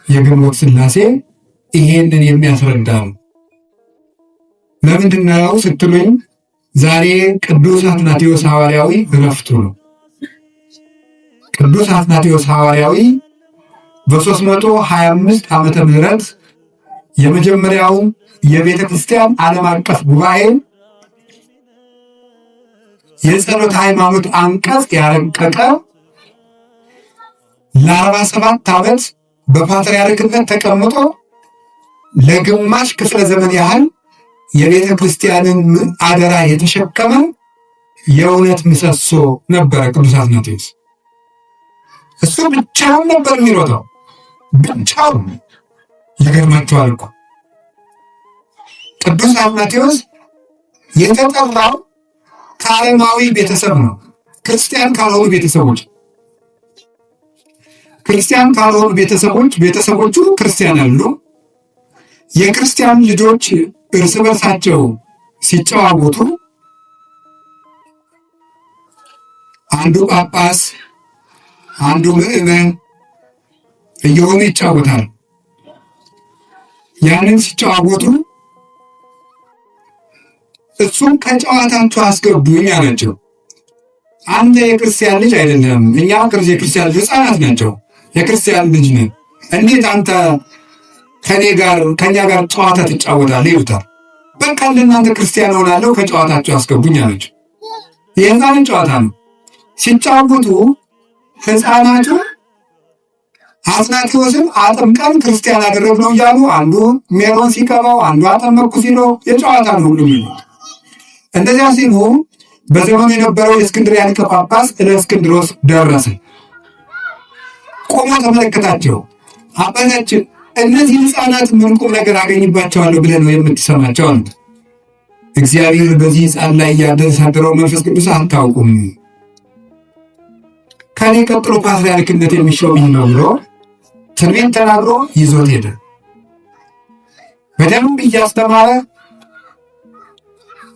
የግንቦት ሥላሴ ይሄንን የሚያስረዳ ነው። ለምንድን ነው ስትሉኝ፣ ዛሬ ቅዱስ አትናቴዎስ ሐዋርያዊ ዕረፍቱ ነው። ቅዱስ አትናቴዎስ ሐዋርያዊ በ325 ዓመተ ምህረት የመጀመሪያው የቤተ ክርስቲያን ዓለም አቀፍ ጉባኤ የጸሎት ሃይማኖት አንቀጽ ያረቀቀ ለ47 ዓመት በፓትርያርክነት ተቀምጦ ለግማሽ ክፍለ ዘመን ያህል የቤተ ክርስቲያንን አደራ የተሸከመ የእውነት ምሰሶ ነበረ ቅዱስ አትናቴዎስ። እሱ ብቻውን ነበር የሚሮጠው፣ ብቻውን። ይገርማችኋል እኮ ቅዱስ አትናቴዎስ የተጠራው ከዓለማዊ ቤተሰብ ነው። ክርስቲያን ካልሆኑ ቤተሰቦቹ ክርስቲያን አሉ። የክርስቲያን ልጆች እርስ በርሳቸው ሲጨዋወቱ አንዱ ጳጳስ አንዱ ምዕመን እየሆኑ ይጫወታል። ያንን ሲጨዋወቱ እሱም ከጨዋታቸው አስገቡኝ አላቸው። አንተ የክርስቲያን ልጅ አይደለም፣ እኛ የክርስቲያን ልጅ ሕፃናት ናቸው፣ የክርስቲያን ልጅ ነን፣ እንዴት አንተ ከኛ ጋር ጨዋታ ትጫወታለህ? ይሉታል። በቃ ለእናንተ ክርስቲያን ሆናለሁ፣ ከጨዋታቸው አስገቡኝ አላቸው። የሕፃናት ጨዋታ ነው። ሲጫወቱ ሕፃናቱ አትናቴዎስን አጥምቀን ክርስቲያን አደረግነው እያሉ አንዱ ሜሮን ሲቀባው አንዱ አጠመቅኩ ሲለው የጨዋታ ነው ሁሉም። እንደዚያ ሲሉ በዘመኑ የነበረው የእስክንድርያ ሊቀ ጳጳስ እለእስክንድሮስ ደረሰ። ቆሞ ተመለከታቸው። አባታችን እነዚህ ሕፃናት ምን ቁም ነገር አገኝባቸዋለሁ ብለህ ነው የምትሰማቸው አሉት። እግዚአብሔር በዚህ ሕፃን ላይ ያሳደረው መንፈስ ቅዱስ አታውቁም፣ ከኔ ቀጥሎ ፓትርያርክነት የሚሾም ይህ ነው ብሎ ትንቢት ተናግሮ ይዞት ሄደ። በደንብ እያስተማረ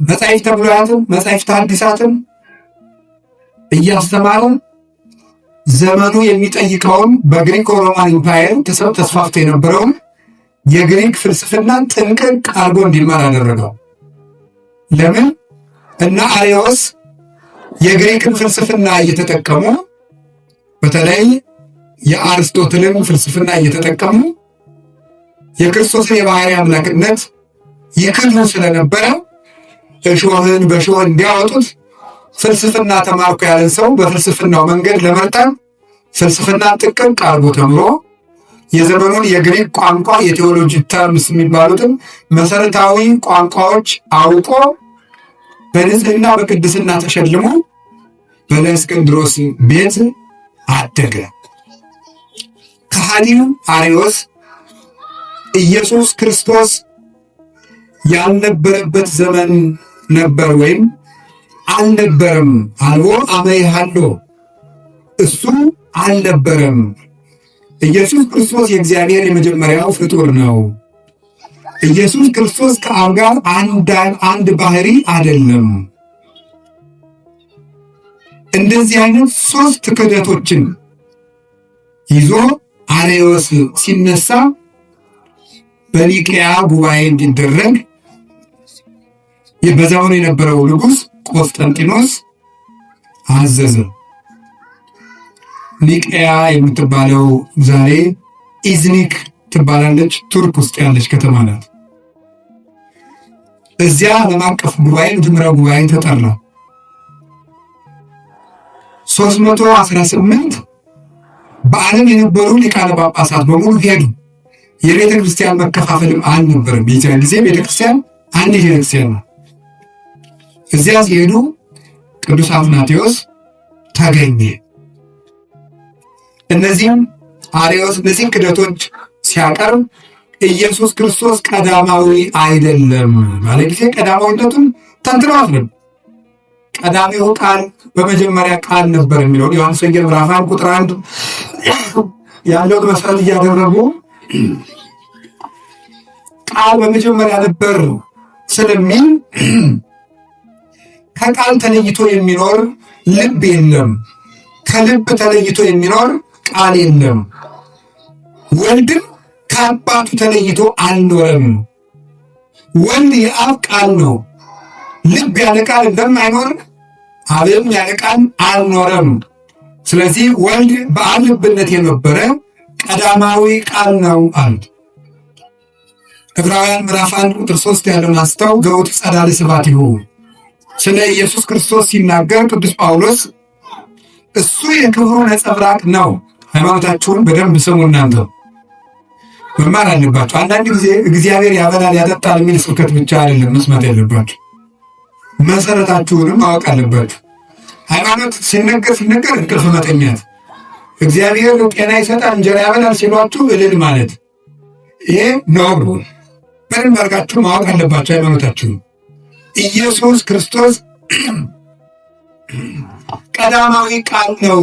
መጻሕፍተ ብሉያትን መጻሕፍተ ሐዲሳትን እያስተማረ ዘመኑ የሚጠይቀውን በግሪክ ሮማን ኢምፓየር ተስፋፍቶ የነበረውን የግሪክ ፍልስፍናን ጥንቅቅ አድርጎ እንዲማር አደረገው። ለምን? እና አርዮስ የግሪክን ፍልስፍና እየተጠቀሙ በተለይ የአርስቶትልን ፍልስፍና እየተጠቀሙ የክርስቶስን የባህሪ አምላክነት ይክዱ ስለነበረ እሾህን በሾህ እንዲያወጡት ፍልስፍና ተማርኩ ያለን ሰው በፍልስፍናው መንገድ ለመርጠን ፍልስፍና ጥቅም አድርጎ ተምሮ የዘመኑን የግሪክ ቋንቋ የቴዎሎጂ ተርምስ የሚባሉትን መሰረታዊ ቋንቋዎች አውቆ በንጽህና በቅድስና ተሸልሞ በእስክንድሮስ ቤት አደገ። ከሃዲው አርዮስ ኢየሱስ ክርስቶስ ያልነበረበት ዘመን ነበር ወይም አልነበረም። አልቦ አመይሃሎ እሱ አልነበረም። ኢየሱስ ክርስቶስ የእግዚአብሔር የመጀመሪያው ፍጡር ነው። ኢየሱስ ክርስቶስ ከአብ ጋር አንድ ባህሪ አይደለም። እንደዚህ አይነት ሶስት ክህደቶችን ይዞ አርዮስ ሲነሳ በኒቅያ ጉባኤ እንዲደረግ በዘመኑ የነበረው ንጉሥ ቆስጠንጢኖስ አዘዘ። ኒቅያ የምትባለው ዛሬ ኢዝኒክ ትባላለች፣ ቱርክ ውስጥ ያለች ከተማ ናት። እዚያ ዓለም አቀፍ ጉባኤ መጀመሪያው ጉባኤ ተጠራ። 318 በዓለም የነበሩ ሊቃነ ጳጳሳት በሙሉ ሄዱ። የቤተ ክርስቲያን መከፋፈልም አልነበረም። በዚያን ጊዜ ቤተ ክርስቲያን አንድ ቤተ ክርስቲያን ነው። እዚያ ሲሄዱ ቅዱስ አትናቴዎስ ተገኘ። እነዚህም አርዮስ እነዚህን ክደቶች ሲያቀርብ ኢየሱስ ክርስቶስ ቀዳማዊ አይደለም ማለት ጊዜ ቀዳማዊነቱን ተንትነዋል። ቀዳሚው ቃል በመጀመሪያ ቃል ነበር የሚለውን ዮሐንስ ወንጌል ምዕራፍ 1 ቁጥር 1 ያለውን መሰረት እያደረጉ ቃል በመጀመሪያ ነበር ስለሚል ከቃል ተለይቶ የሚኖር ልብ የለም፣ ከልብ ተለይቶ የሚኖር ቃል የለም። ወልድም ከአባቱ ተለይቶ አልኖረም። ወልድ የአብ ቃል ነው። ልብ ያለ ቃል እንደማይኖር አብም ያለ ቃል አልኖረም። ስለዚህ ወልድ በአብ ልብነት የነበረ ቀዳማዊ ቃል ነው አሉት። ዕብራውያን ምዕራፍ 1 ቁጥር 3 ያለውን አስተው ዘውቱ ጸዳለ ስብሐቲሁ ስለ ኢየሱስ ክርስቶስ ሲናገር ቅዱስ ጳውሎስ እሱ የክብሩ ነጸብራቅ ነው። ሃይማኖታችሁን በደንብ ስሙ። እናንተ መማር አለባችሁ። አንዳንድ ጊዜ እግዚአብሔር ያበላል ያጠጣል የሚል ስብከት ብቻ አይደለም መስማት ያለባችሁ፣ መሰረታችሁንም ማወቅ አለባችሁ። ሃይማኖት ሲነገር እንቅልፍ መተኛት፣ እግዚአብሔር ጤና ይሰጣል እንጀራ ያበላል ሲሏችሁ እልል ማለት ይሄ ነው። በደንብ አድርጋችሁ ማወቅ አለባችሁ ሃይማኖታችሁን። ኢየሱስ ክርስቶስ ቀዳማዊ ቃል ነው።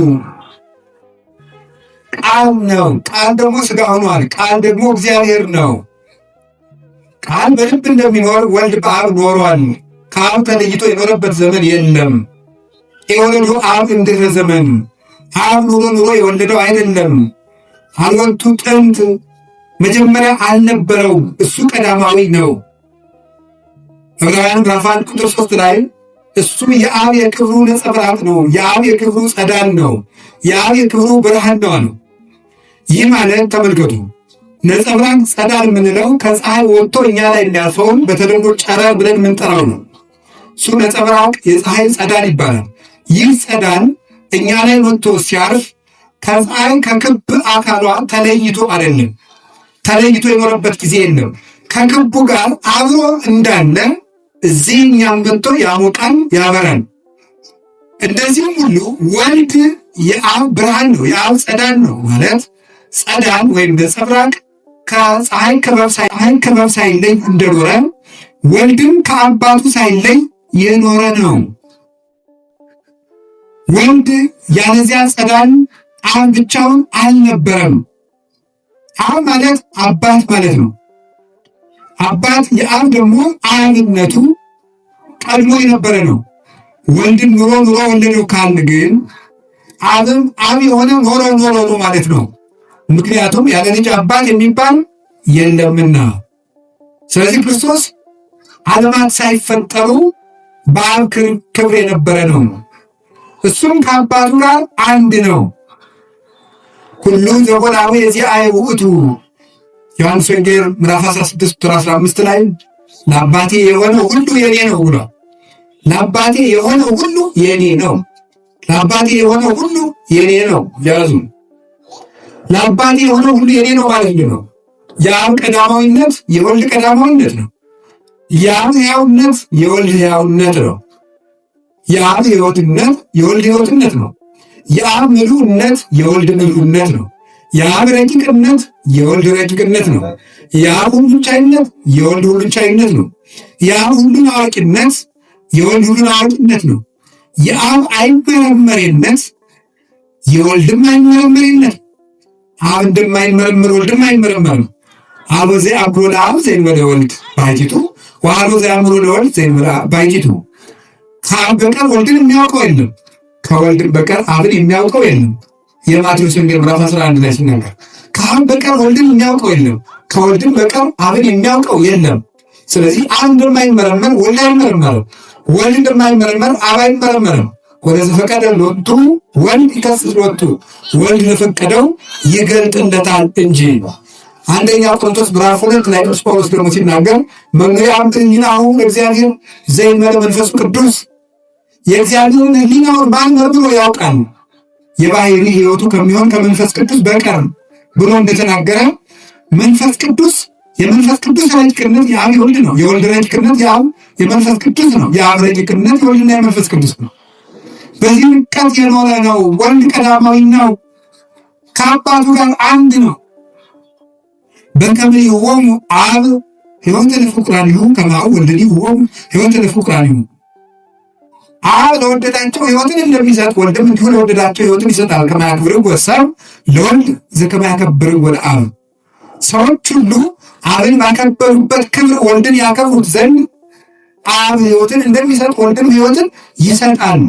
ቃል ነው። ቃል ደግሞ ሥጋ ሆኗል። ቃል ደግሞ እግዚአብሔር ነው። ቃል በልብ እንደሚኖር ወልድ በአብ ኖሯል። ከአብ ተለይቶ የኖረበት ዘመን የለም። የወለዱ አብ እንድህረ ዘመን አብ ኑሮ የወለደው አይደለም። አልወቱ ጥንት መጀመሪያ አልነበረው። እሱ ቀዳማዊ ነው። ዕብራውያን ምዕራፍ 1 ቁጥር 3 ላይ እሱ የአብ የክብሩ ነጸብራቅ ነው፣ የአብ የክብሩ ጸዳል ነው፣ የአብ የክብሩ ብርሃን ነው አለው። ይህ ማለት ተመልከቱ፣ ነጸብራቅ ጸዳል የምንለው ከፀሐይ ወጥቶ እኛ ላይ የሚያርፈውን በተለምዶ ጨረር ብለን የምንጠራው ነው። እሱ ነጸብራቅ የፀሐይ ጸዳል ይባላል። ይህ ጸዳል እኛ ላይ ወጥቶ ሲያርፍ ከፀሐይ ከክብ አካሏ ተለይቶ አይደለም፣ ተለይቶ የኖረበት ጊዜ የለም። ከክቡ ጋር አብሮ እንዳለ እዚህ እኛም መጥቶ ያሞቃል፣ ያበራል። እንደዚህም ሁሉ ወልድ የአብ ብርሃን ነው፣ የአብ ጸዳን ነው ማለት ጸዳን ወይም ነጸብራቅ ከፀሐይ ክበብ ሳይለይ እንደኖረ ወልድም ከአባቱ ሳይለይ የኖረ ነው። ወልድ ያለዚያ ጸዳን አብ ብቻውን አልነበረም። አብ ማለት አባት ማለት ነው። አባት የአብ ደግሞ አብነቱ ቀድሞ የነበረ ነው። ወልድን ኑሮ ወለደው ካልን ግን አብም አብ የሆነ ኖሮ ነው ማለት ነው። ምክንያቱም ያለ ልጅ አባት የሚባል የለምና። ስለዚህ ክርስቶስ ዓለማት ሳይፈጠሩ በአብ ክብር የነበረ ነው። እሱም ከአባቱ ጋር አንድ ነው። ሁሉ ዘወላዊ የዚአየ ውእቱ ዮሐንስ ወንጌል ምዕራፍ 16 ቁጥር 15 ላይ ለአባቴ የሆነው ሁሉ የኔ ነው ብሏል። ለአባቴ የሆነው ሁሉ የኔ ነው። ለአባቴ የሆነው ሁሉ የኔ ነው። ያዙ። ለአባቴ የሆነው ሁሉ የኔ ነው ማለት ነው። የአብ ቀዳማዊነት የወልድ ቀዳማዊነት ነው። የአብ ሕያውነት የወልድ ሕያውነት ነው። የአብ ሕይወትነት የወልድ ሕይወትነት ነው። የአብ ምሉዕነት የወልድ ምሉዕነት ነው። የአብ ረቂቅነት የወልድ ረቂቅነት ነው። የአብ ሁሉን ቻይነት የወልድ ሁሉን ቻይነት ነው። የአብ ሁሉን አዋቂነት የወልድ ሁሉን አዋቂነት ነው። የአብ አይመረመሬነት የወልድም አይመረመሬነት። አብ እንደማይመረመር ወልድም አይመረመርም። አብ ዘአምሮ ለአብ ዘእንበለ ወልድ ባሕቲቱ ወአብ ዘአምሮ ለወልድ ዘእንበለ ባሕቲቱ። ከአብ በቀር ወልድን የሚያውቀው የለም፣ ከወልድም በቀር አብን የሚያውቀው የለም። የማቴዎስ ወንጌል ምዕራፍ 11 ላይ ሲናገር ከአብ በቀር ወልድን የሚያውቀው የለም፣ ከወልድም በቀር አብን የሚያውቀው የለም። ስለዚህ አብ እንደማይመረመር ወልድ አይመረመርም፣ ወልድ እንደማይመረመር አብ አይመረመርም። ወደ ዘፈቀደ ሎቱ ወልድ ይከስስ ሎቱ፣ ወልድ ለፈቀደው ይገልጥለታል እንጂ። አንደኛ ቆሮንቶስ ምዕራፍ 2 ላይ ቅዱስ ጳውሎስ ደግሞ ሲናገር መኑ ያምትኝናሁ ለእግዚአብሔር ዘእንበለ መንፈስ ቅዱስ፣ የእግዚአብሔርን ሕሊናውን ማን መርምሮ ያውቃል የባሕሪ ሕይወቱ ከሚሆን ከመንፈስ ቅዱስ በቀር ብሎ እንደተናገረ መንፈስ ቅዱስ የመንፈስ ቅዱስ ረቂቅነት የአብ የወልድ ነው። የወልድ ረቂቅነት የአብ የመንፈስ ቅዱስ ነው። የአብ ረቂቅነት የወልድና የመንፈስ ቅዱስ ነው። በዚህ ርቀት የኖረ ነው። ወልድ ቀዳማዊ ነው። ከአባቱ ጋር አንድ ነው። በከመ ይሁቦሙ አብ ሕይወተ ለፍቁራኒሁ ከማሁ ወልድኒ ይሁቦሙ ሕይወተ ለፍቁራኒሁ። አብ ለወደዳቸው ሕይወትን እንደሚሰጥ ወልድም እንዲሁ ለወደዳቸው ሕይወትን ይሰጣል። ከመ ያክብርዎ ሰብእ ለወልድ ዘከመ ያከብርዎ ለአብ። ሰዎች ሁሉ አብን ባከበሩበት ክብር ወልድን ያከብሩት ዘንድ አብ ሕይወትን እንደሚሰጥ ወልድም ሕይወትን ይሰጣል።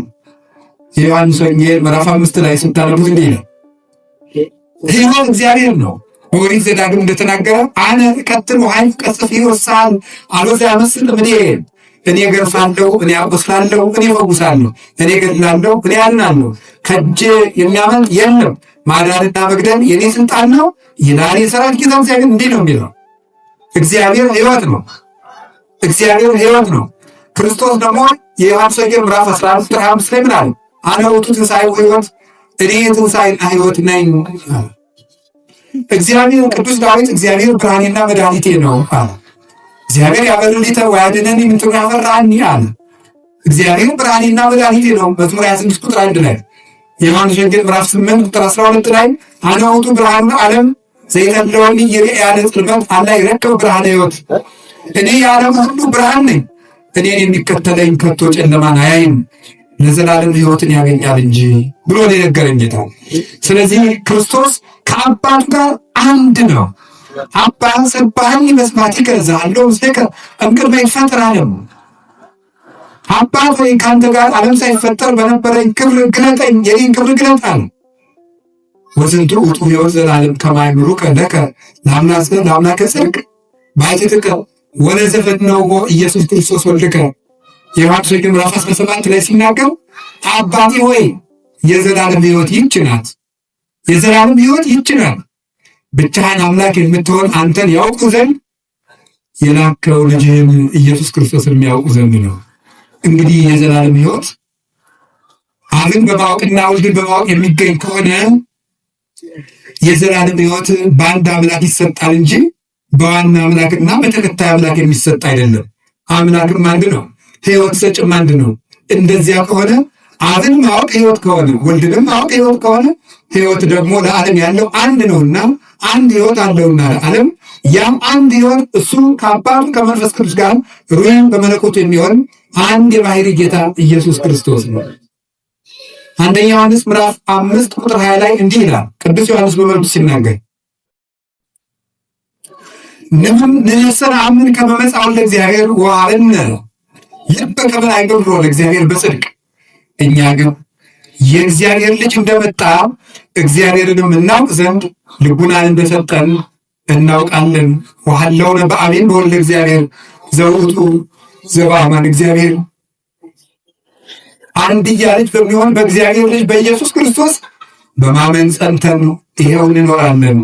የዮሐንስ ወንጌል ምዕራፍ 5 ላይ ስታነቡት እንዲህ ነው። ሕይወት እግዚአብሔር ነው። ኦሪት ዘዳግም እንደተናገረ አነ እቀትል ወኃይል ቀጽፍ ይወሳል አልወዛ ያመስል እኔ ገርፋለሁ፣ እኔ አቆስላለሁ፣ እኔ እፈውሳለሁ፣ እኔ ገድላለሁ፣ እኔ አድናለሁ፣ ከእጄ የሚያመልጥ የለም፣ ማዳንና መግደል የኔ ስልጣን ነው ይላል የሠራዊት ጌታ እግዚአብሔር። እንዲህ ነው የሚለው። እግዚአብሔር ሕይወት ነው። እግዚአብሔር ሕይወት ነው። ክርስቶስ ደግሞ የዮሐንስ ወንጌል ምዕራፍ 11 ቁጥር 25 ላይ ምን አለ? አነ ውእቱ ትንሣኤ ወሕይወት፣ እኔ ትንሣኤና ሕይወት ነኝ። እግዚአብሔር ቅዱስ ዳዊት እግዚአብሔር ብርሃኔና መድኃኒቴ ነው አለ። እግዚአብሔር ያበርሊተ ወያድነኒ እምንትኑ ያፈራኒ አለ። እግዚአብሔር ብርሃኔና መድኃኒቴ ነው። መዝሙር 26 ቁጥር 1 ላይ የዮሐንስ ወንጌል ምዕራፍ 8 ቁጥር 12 ላይ አነ ውእቱ ብርሃነ ዓለም ዘይደለወኒ ይርአያነ ጽልመት አላ ይረክብ ብርሃነ ሕይወት፣ እኔ የዓለም ሁሉ ብርሃን ነኝ፣ እኔን የሚከተለኝ ከቶ ጨለማን አያይም ለዘላለም ሕይወትን ያገኛል እንጂ ብሎ የነገረን ጌታ። ስለዚህ ክርስቶስ ከአባቱ ጋር አንድ ነው። አባ ሰባህኒ በስማቲከ ዘሃለው ምስሌከ እምቅድመ ይፈጠር ዓለም። አባት ሆይ ከአንተ ጋር ዓለም ሳይፈጠር በነበረኝ ክብር ግለጠኝ፣ የኔን ክብር ግለጥ አለ። ወዝንቱ ውእቱ ሕይወት ዘላለም ከማይምሩከ ለከ ለአምላከ ጽድቅ ባሕቲትከ ወለዘፈነውዎ ኢየሱስ ክርስቶስ ወልድከ። የዮሐንስ ወንጌል ምዕራፍ 17 ላይ ሲናገር አባቴ ሆይ የዘላለም ሕይወት ይህች ናት፣ የዘላለም ሕይወት ይህች ናት፣ ብቻህን አምላክ የምትሆን አንተን ያውቁ ዘንድ የላከው ልጅህን ኢየሱስ ክርስቶስን የሚያውቁ ዘንድ ነው። እንግዲህ የዘላለም ሕይወት አብን በማወቅና ወልድን በማወቅ የሚገኝ ከሆነ የዘላለም ሕይወት በአንድ አምላክ ይሰጣል እንጂ በዋና አምላክና በተከታይ አምላክ የሚሰጥ አይደለም። አምላክም አንድ ነው፣ ሕይወት ሰጭም አንድ ነው። እንደዚያ ከሆነ አብን ማወቅ ሕይወት ከሆነ ወልድንም ማወቅ ሕይወት ከሆነ ሕይወት ደግሞ ለዓለም ያለው አንድ ነውና አንድ ሕይወት አለውና ለዓለም ያም አንድ ሕይወት እሱ ከአባቱ ከመንፈስ ቅዱስ ጋር ሩያን በመለኮቱ የሚሆን አንድ የባሕርይ ጌታ ኢየሱስ ክርስቶስ ነው። አንደኛ ዮሐንስ ምዕራፍ 5 ቁጥር 20 ላይ እንዲህ ይላል ቅዱስ ዮሐንስ በመልእክቱ ሲናገር ንሕነሰ ነአምን ከመ መጽአ ወልደ እግዚአብሔር ወሀበነ ልበ ከመ ናይገብሮ ለእግዚአብሔር በጽድቅ እኛ ግን የእግዚአብሔር ልጅ እንደመጣ እግዚአብሔርንም እናውቅ ዘንድ ልቡናን እንደሰጠን እናውቃለን። ወሀለውነ በአሜን በወልደ እግዚአብሔር ዘውእቱ ዘበአማን እግዚአብሔር አንድያ ልጅ በሚሆን በእግዚአብሔር ልጅ በኢየሱስ ክርስቶስ በማመን ጸንተን ይኸው እንኖራለን።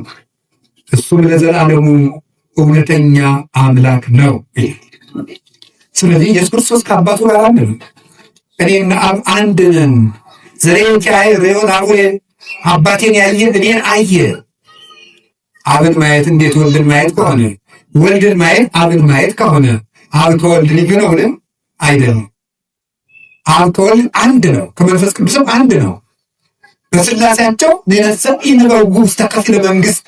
እሱም ለዘላለሙ እውነተኛ አምላክ ነው። ስለዚህ ኢየሱስ ክርስቶስ ከአባቱ ጋር አንድ ነው። እኔና አብ አንድ ነን። ዘሬንቲያየ ሬዮን አቡየ አባቴን ያየ እኔን አየ። አብን ማየት እንዴት ወልድን ማየት ከሆነ ወልድን ማየት አብን ማየት ከሆነ አብ ከወልድ ልዩ ነውን? አይደለም። አብ ከወልድ አንድ ነው፣ ከመንፈስ ቅዱስም አንድ ነው። በሥላሴያቸው ንሕነሰ ኢንበውዑ ውስተ ከፍለ መንግሥት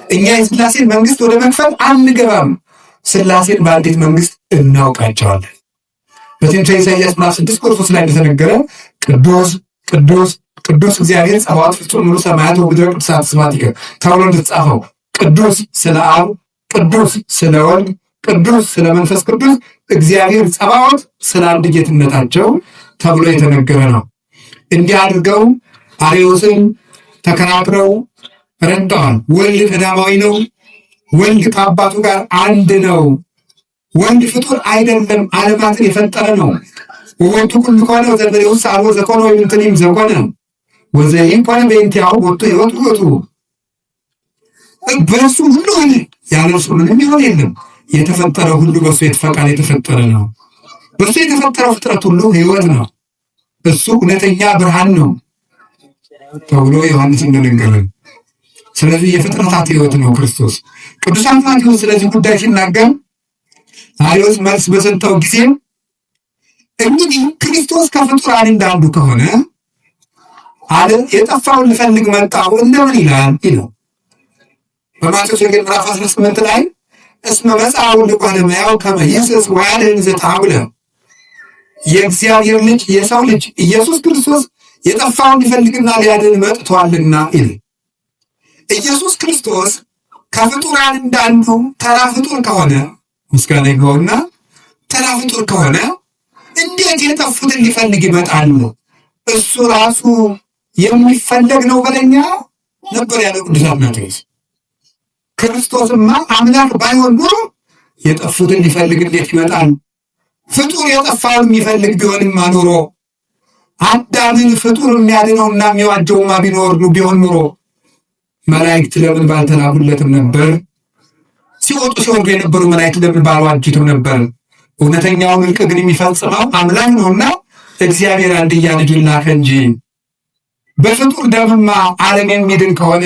እኛ የሥላሴን መንግሥት ወደ መክፈል አንገባም። ሥላሴን በአንዲት መንግሥት እናውቃቸዋለን። በትንቢተ ኢሳይያስ ምዕራፍ 6 ቁጥር 3 ላይ እንደተነገረ ቅዱስ ቅዱስ ቅዱስ እግዚአብሔር ጸባኦት ፍጹም ሙሉ ሰማያት ወምድር ቅዱሳት ስብሐቲከ ተብሎ እንደተጻፈው ቅዱስ ስለ አብ፣ ቅዱስ ስለ ወልድ፣ ቅዱስ ስለ መንፈስ ቅዱስ እግዚአብሔር ጸባኦት ስለ አንድ ጌትነታቸው ተብሎ የተነገረ ነው። እንዲህ አድርገው አርዮስን ተከራክረው ረድተዋል። ወልድ ቀዳማዊ ነው። ወልድ ከአባቱ ጋር አንድ ነው። ወልድ ፍጡር አይደለም፣ ዓለማትን የፈጠረ ነው። ወወቱ ኩሉ ኮነ ወዘእንበሌሁ አልቦ ዘኮነ ወይምንትኒም ዘኮነ ወዘይን ኮነ በእንቲአሁ ቦቱ ሕይወት ውእቱ። በእሱ ሁሉ ሆነ፣ ያለ እርሱ ምንም ይሆን የለም። የተፈጠረ ሁሉ በእሱ ፈቃድ የተፈጠረ ነው። በእሱ የተፈጠረው ፍጥረት ሁሉ ሕይወት ነው። እሱ እውነተኛ ብርሃን ነው ተብሎ ዮሐንስ እንደነገረን። ስለዚህ የፍጥረታት ሕይወት ነው ክርስቶስ። ቅዱስ አትናቴዎስ ስለዚህ ጉዳይ ሲናገር አርዮስ መልስ በሰጠው ጊዜ እንግዲህ ክርስቶስ ከፍጡራን እንዳንዱ ከሆነ ዓለም የጠፋውን ልፈልግ መጣሁ እንደምን ይላል ይለው። በማቴዎስ ወንጌል ምዕራፍ 18 ላይ እስመ መጽአ ወልደ እጓለ እመሕያው ከመ ይሴስ ወያድኅን ዘተሐውለ የእግዚአብሔር ልጅ የሰው ልጅ ኢየሱስ ክርስቶስ የጠፋውን ሊፈልግና ሊያድን መጥቷልና ይል። ኢየሱስ ክርስቶስ ከፍጡራን እንዳንዱ ተራ ፍጡር ከሆነ ምስጋና ይግባውና ተራ ፍጡር ከሆነ እንዴት የጠፉትን ሊፈልግ ይመጣል? እሱ ራሱ የሚፈለግ ነው በለኛ ነበር ያለው ቅዱስ አትናቴዎስ። ክርስቶስማ አምላክ ባይሆን ኑሮ የጠፉትን ሊፈልግ እንዴት ይመጣል? ፍጡር የጠፋውን የሚፈልግ ቢሆንማ ኑሮ አዳምን ፍጡር የሚያድነውና የሚዋጀውማ ቢሆን ኑሮ መላእክት ለምን ባልተላኩለትም ነበር? ሲወጡ ሲወርዱ የነበሩ መላእክት ለምን ባልዋጁትም ነበር? እውነተኛውን እርቅ ግን የሚፈጽመው አምላክ ነውና እግዚአብሔር አንድያ ልጁን ላከ እንጂ። በፍጡር ደምማ ዓለም የሚድን ከሆነ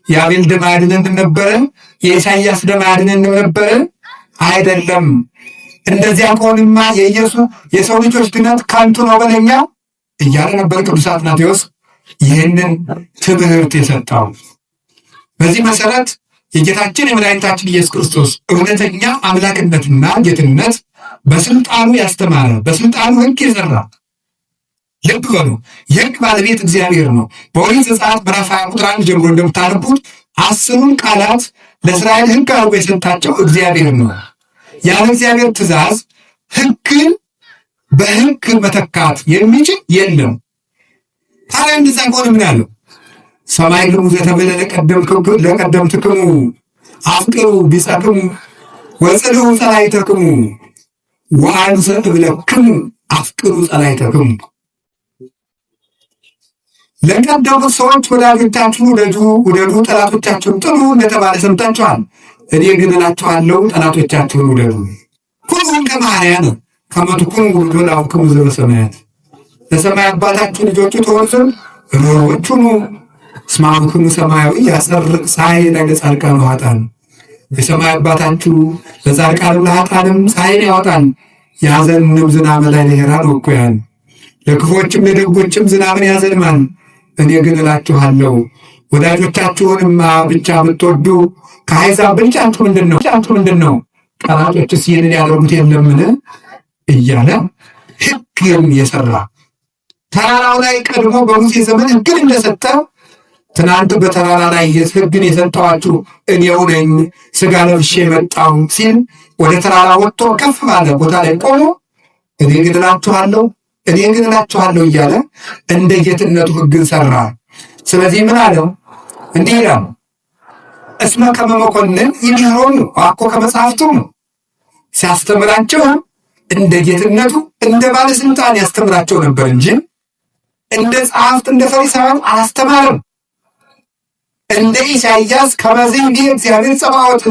የአቤል ደም አያድነንም ነበረ? የኢሳይያስ ደም አያድነንም ነበረ? አይደለም። እንደዚያ ከሆንማ የኢየሱስ የሰው ልጆች ድነት ከንቱ ነው በለኛ እያለ ነበር ቅዱስ አትናቴዎስ ይህንን ትምህርት የሰጠው። በዚህ መሰረት የጌታችን የመድኃኒታችን ኢየሱስ ክርስቶስ እውነተኛ አምላክነትና ጌትነት በስልጣኑ ያስተማረ፣ በስልጣኑ ሕግ የዘራ። ልብ በሉ፣ የሕግ ባለቤት እግዚአብሔር ነው። በኦሪት ዘጸአት ምዕራፍ 20 ቁጥር 1 ጀምሮ እንደምታነቡት 10ን ቃላት ለእስራኤል ሕግ አድርጎ የሰጣቸው እግዚአብሔር ነው። ያለ እግዚአብሔር ትእዛዝ ሕግን በሕግ መተካት የሚችል የለም። ታዲያ እንደዛ ከሆነ ምን ያለው ሰማይ ልሙ ዘተብለ ለቀደምትክሙ አፍቅሩ ቢጸክሙ ወጽልሑ ጸላእተክሙ ወአንሰ እብለክሙ አፍቅሩ ጸላእተክሙ። ለቀደሙት ሰዎች ወዳጆቻችሁን ውደዱ፣ ጠላቶቻችሁን ጥሉ እንደተባለ ሰምታችኋል። እኔ ግን እላችኋለሁ ጠላቶቻችሁን ውደዱ። ኩኑ ከመ ኀረያነ ከመ ትኩኑ ውሉደ ለአቡክሙ ዘበሰማያት። ለሰማይ አባታችሁ ልጆቹ ትሆኑ ዘንድ ሩሩዎች ሁኑ። እስመ አቡክሙ ሰማያዊ ያሰርቅ ፀሐይን ለጻድቃን ወኃጥአን። የሰማይ አባታችሁ ለጻድቃንም ለኃጥአንም ፀሐይን ያወጣል፣ ያዘንም ዝናመ ላይ ለሄራን ወኩያን። ለክፎችም ለደጎችም ዝናብን ያዘንማል። እኔ ግን እላችኋለሁ ወዳጆቻችሁንማ ብቻ ብትወዱ ከአሕዛብ ብልጫችሁ ምንድን ነው? ቀራጮችስ ይህንን ያደርጉት የለምን? እያለ ሕግን የሰራ ተራራው ላይ ቀድሞ በሙሴ ዘመን ሕግን እንደሰጠ ትናንት በተራራ ላይ ሕግን የሰጠኋችሁ እኔው ነኝ ሥጋ ለብሼ መጣሁ ሲል ወደ ተራራ ወጥቶ ከፍ ባለ ቦታ ላይ ቆሞ እኔ ግን እላችኋለሁ እያለ እንደ ጌትነቱ ሕግን ሰራ። ስለዚህ ምን አለው? እንዲህ ይላል፣ እስመ ከመ መኮንን ይምህሮሙ አኮ ከመጽሐፍቱ ነው። ሲያስተምራቸው እንደ ጌትነቱ እንደ ባለስልጣን ያስተምራቸው ነበር እንጂ እንደ ጸሐፍት እንደ ፈሪሳውያን አላስተማርም። እንደ ኢሳይያስ ከመ ይቤ እግዚአብሔር ጸባዖት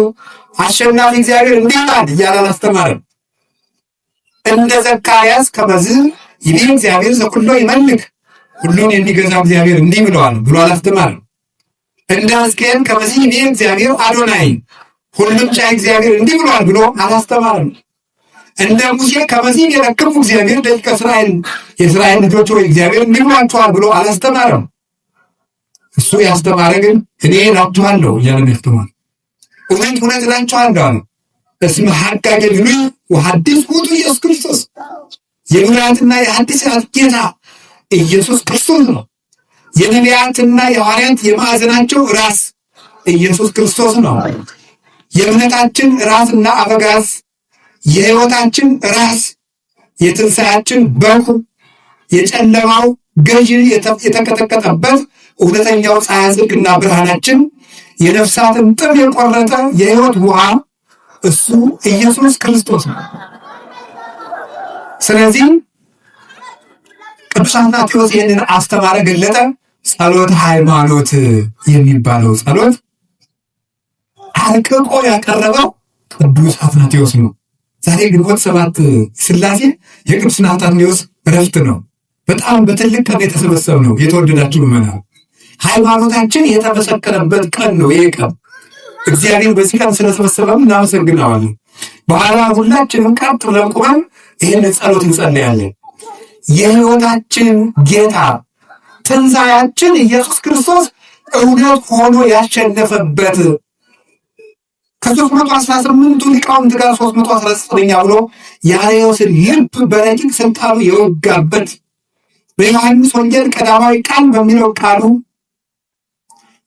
አሸናፊ እግዚአብሔር እንዲህ ይላል እያለ አላስተማርም። እንደ ዘካርያስ ከመ ይቤ እግዚአብሔር ዘኩሎ ይመልክ ሁሉን የሚገዛ እግዚአብሔር እንዲህ ብለዋል ብሎ አላስተማርም። እንደ ሕዝቅኤል ከመ ይቤ እግዚአብሔር አዶናይ ሁሉን ቻይ እግዚአብሔር እንዲህ ብለዋል ብሎ አላስተማርም። እንደ ሙሴ ከመ ይቤ እግዚአብሔር ደቂቀ እስራኤል የእስራኤል ልጆች ሆይ እግዚአብሔር እንዲህ ብሏችኋል ብሎ አላስተማርም። እሱ ያስተማረ ግን እኔ እላችኋለሁ እያለ ያስተማረ እውነት እውነት እላችኋለሁ አለ። እስመ ሐቃጌ ብሉይ ወሐዲስ ውእቱ ኢየሱስ ክርስቶስ የብሉያትና የሐዲሳት ጌታ ኢየሱስ ክርስቶስ ነው። የነቢያትና የሐዋርያት የማዕዘናቸው ራስ ኢየሱስ ክርስቶስ ነው። የእምነታችን ራስና አበጋዝ፣ የሕይወታችን ራስ፣ የትንሣኤያችን በኩር፣ የጨለማው ገዥ የተቀጠቀጠበት እውነተኛው ፀሐይ ጽድቅና ብርሃናችን፣ የነፍሳትን ጥም የቆረጠ የሕይወት ውሃ እሱ ኢየሱስ ክርስቶስ ነው። ስለዚህ ቅዱስ አትናቴዎስ ይህንን አስተማረ፣ ገለጠ። ጸሎተ ሃይማኖት የሚባለው ጸሎት አርቅቆ ያቀረበው ቅዱስ አትናቴዎስ ነው። ዛሬ ግንቦት 7 ሥላሴ የቅዱስ አትናቴዎስ ዕረፍት ነው። በጣም በትልቅ ቀን የተሰበሰብነው የተወደዳችሁ ምዕመናን ሃይማኖታችን የተመሰከረበት ቀን ነው። ይሄ ቀን እግዚአብሔር በዚህ ቀን ስለሰበሰበን እናመሰግናለን። በኋላ ሁላችንም ቀጥ ብለን ቆመን ይህን ጸሎት እንጸልያለን። የሕይወታችን ጌታ ትንሣኤያችን ኢየሱስ ክርስቶስ እውነት ሆኖ ያሸነፈበት ከ318ቱ ሊቃውንት ጋር 319ኛ ብሎ የአርዮስን ልብ በረቂቅ ስልጣኑ የወጋበት በዮሐንስ ወንጌል ቀዳማዊ ቃል በሚለው ቃሉ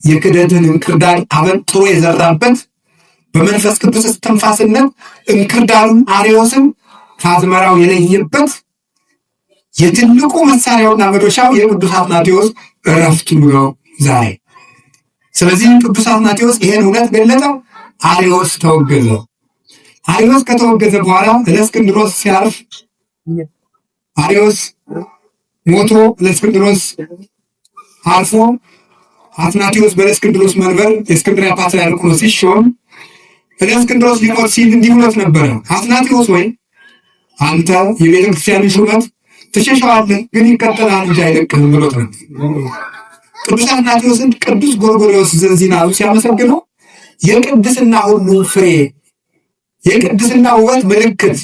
የክደትን እንክርዳድ አበጥሮ የዘራበት በመንፈስ ቅዱስ እስትንፋስነት እንክርዳዱን አርዮስን ከአዝመራው የለየበት የትልቁ መሳሪያውና መዶሻው የቅዱስ አትናቴዎስ ዕረፍቱ ነው ዛሬ። ስለዚህ ቅዱስ አትናቴዎስ ይህን እውነት ገለጠው። አርዮስ ተወገዘ። አርዮስ ከተወገዘ በኋላ እለእስክንድሮስ ሲያርፍ አርዮስ ሞቶ እለእስክንድሮስ አርፎ አትናቴዎስ በእለእስክንድሮስ መንበር የእስክንድርያ ፓትርያርክ ሆኖ ሲሾም እለእስክንድሮስ ሊሞት ሲል እንዲህ ብሎት ነበረ። አትናቴዎስ ወይ አንተ የቤተ ክርስቲያንን ሹመት ትሸሸዋለህ፣ ግን ይቀጥላል እንጂ አይለቅህም ብሎት ነበር። ቅዱስ አትናቴዎስን ቅዱስ ጎርጎርዮስ ዘንዚናሉ ሲያመሰግነው የቅድስና ሁሉ ፍሬ፣ የቅድስና ውበት ምልክት፣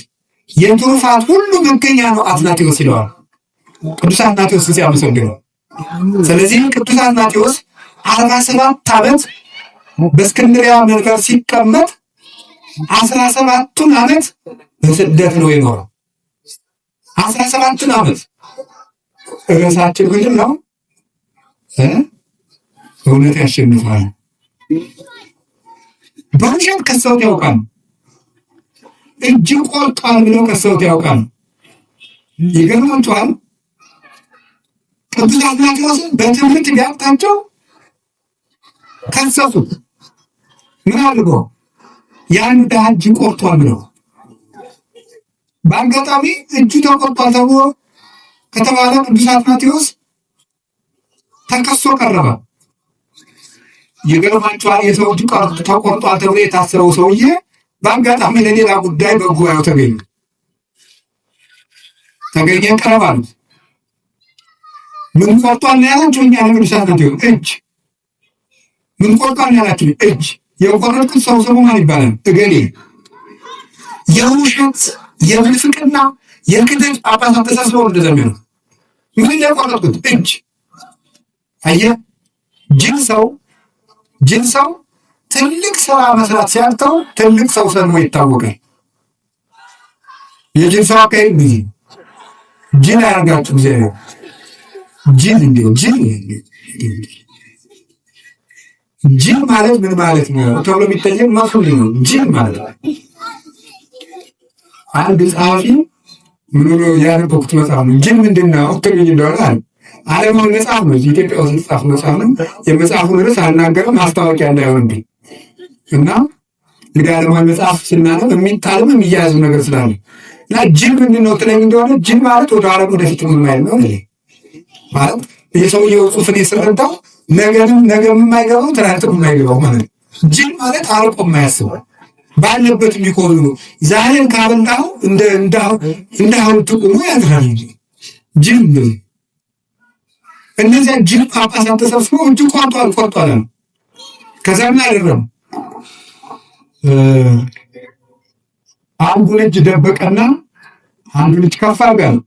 የትሩፋት ሁሉ መገኛ ነው አትናቴዎስ ይለዋል ቅዱስ አትናቴዎስን ሲያመሰግነው። ስለዚህ ቅዱስ አትናቴዎስ 47 ዓመት በእስክንድርያ መንበር ሲቀመጥ 17ቱን ዓመት በስደት ነው የኖረው። 17ቱን ዓመት ርዕሳችን ምንድን ነው? እውነት ያሸንፋል። በውሸት ከሰውት ያውቃል። እጅ ቆርጧል ብለው ከሰውት ያውቃል። ይገርማችኋል። ቅዱስ አትናቴዎስን በትምህርት ቢያቅታቸው ከሰሱት። ምን አድርጎ? ያን ድሃ እጅ ቆርጧል ብለው። በአጋጣሚ እጁ ተቆርጧል ተብሎ ከተባለ ቅዱስ አትናቴዎስ ተከሶ ቀረበ። ይገርማችኋል። የሰው እጅ ተቆርጧል ተብሎ የታሰረው ሰውዬ በአጋጣሚ ለሌላ ጉዳይ በጉባኤው ተገኘ ቀረብ አሉት። ምን ቆርጧል ነው ያላችሁ? እኛ ቅዱስ አትናቴዎስ እጅ ምን ቆርጧል ነው ያላችሁ? እጅ የቆረጥኩት ሰው ስሙ ማን ይባላል? እገሌ። የውሸት የምንፍቅና የክደት ጳጳሳት ተሰብስበው እንደዘመኑ ምን የቆረጥኩት እጅ። አየህ፣ ጅል ሰው ትልቅ ስራ መስራት ሲያቅተው ትልቅ ሰው ሰልሞ ይታወቃል። የጅል ሰው አካሄድ ጊዜ ጅል አያርጋችሁ ጊዜ ጅል እንዲሁ ጅል ማለት ምን ማለት ነው ተብሎ የሚጠየቅ ማሱል ነው። ጅል ማለት አንድ ጸሐፊ ምን ነው ያነበብኩት መጽሐፍ ነው። ጅል ምንድን ነው ትግኝ እንደሆነ ዓለማዊ መጽሐፍ ነው። ኢትዮጵያ ውስጥ የተጻፈ መጽሐፍ ነው። የመጽሐፉን ርዕስ አልናገርም ማስታወቂያ እንዳይሆንብኝ እና እንግዲህ ዓለማዊ መጽሐፍ ስናነብ የሚጣልም የሚያያዙ ነገር ስላለ እና ጅል ምንድን ነው ትለኝ እንደሆነ ጅል ማለት ወደ ኋላ ወደፊት የማይል ነው ማለት የሰውየው ጽሑፍን የስረዳው ነገም የማይገባው ትናንትም የማይገባው ማለት ነው። ጅል ማለት አርቆ የማያስበው ባለበት የሚቆዩ ነው። ዛሬን ካበላው እንዳሁን ጥቁሙ ያድራል እንጂ ጅል ነው። እነዚያ ጅል ጳጳሳት ተሰብስበው እጅ ቆርጧል ነው። ከዛም አይደለም አንዱን እጅ ደበቀና አንዱን እጅ ከፍ አድርጓል።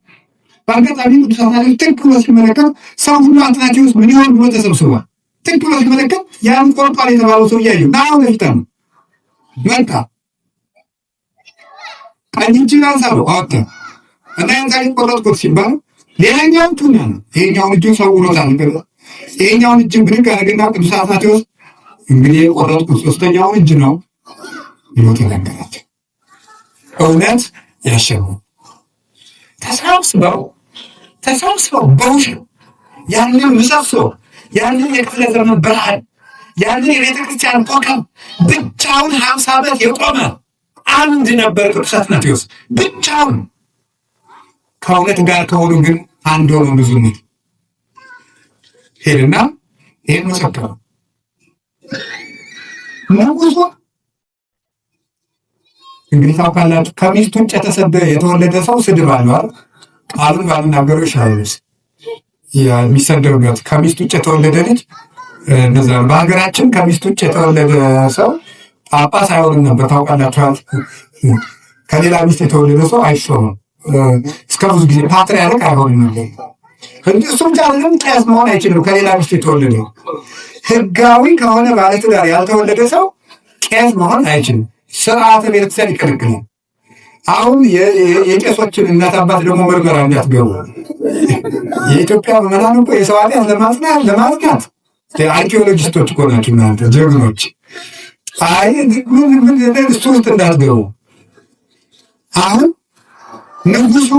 በአጋጣሚ ቅዱሳን ትክ ብሎ ሲመለከት ሰው ሁሉ አትናቴዎስ ምን ይሆን ብሎ ተሰብስቧል። ትክ ብሎ ሲመለከት ያን ቆርጧል የተባለው ሰው እያዩ ናሁ ለፊታ ነው መጣ። ቀኝ እጅን አንሳለው አወጣ እና ያን ዛሬ ቆረጥኩት ሲባል ሌላኛውን ቱና ነው። ይሄኛውን እጅን ሰውሮታል። ይሄኛውን እጅን ብድግ አደረገና ቅዱስ አትናቴዎስ እንግዲህ የቆረጥኩት ሶስተኛውን እጅ ነው ብሎ ተናገራቸው። እውነት ያሸነፉ ተሰብስበው በውሸት ያንን ምሰሶ ያንን የክፍለ ዘመን ብርሃን ያንን የቤተ ክርስቲያን ኮከብ ብቻውን 50 ዓመት የቆመ አንድ ነበር ቅዱስ አትናቴዎስ ብቻውን። ከእውነት ጋር ከሆኑ ግን አንድ ሆኖ ብዙ ነው። ሄድና ይህን መሰከረ ንጉሡ እንግዲህ ታውቃላችሁ ከሚስቱ ውጭ የተወለደ ሰው ስድብ አለዋል። ቃሉን ባልናገረው ይሻላል። የሚሰደቡበት ከሚስቱ ውጭ የተወለደ ልጅ እነዛ በሀገራችን ከሚስቱ ውጭ የተወለደ ሰው ጳጳስ አይሆንም ነበር። ታውቃላችኋል። ከሌላ ሚስት የተወለደ ሰው አይሾምም። እስከ ብዙ ጊዜ ፓትርያርክ አይሆንም ነበር። እሱም ጃለም ቄስ መሆን አይችልም። ከሌላ ሚስት የተወለደ ህጋዊ ከሆነ ባለትዳር ያልተወለደ ሰው ቄስ መሆን አይችልም። ስርዓተ ቤተክርስቲያን ይከለክላል። አሁን የቄሶችን እናት አባት ደግሞ ምርመራ እንዳትገቡ። የኢትዮጵያ ምዕመናን እኮ የሰው ኃጢአት ለማጽናት አርኪኦሎጂስቶች እኮ ናቸው እናንተ ጀግኖች። አይ ምን እሱ ውስጥ እንዳትገቡ። አሁን ንጉሡ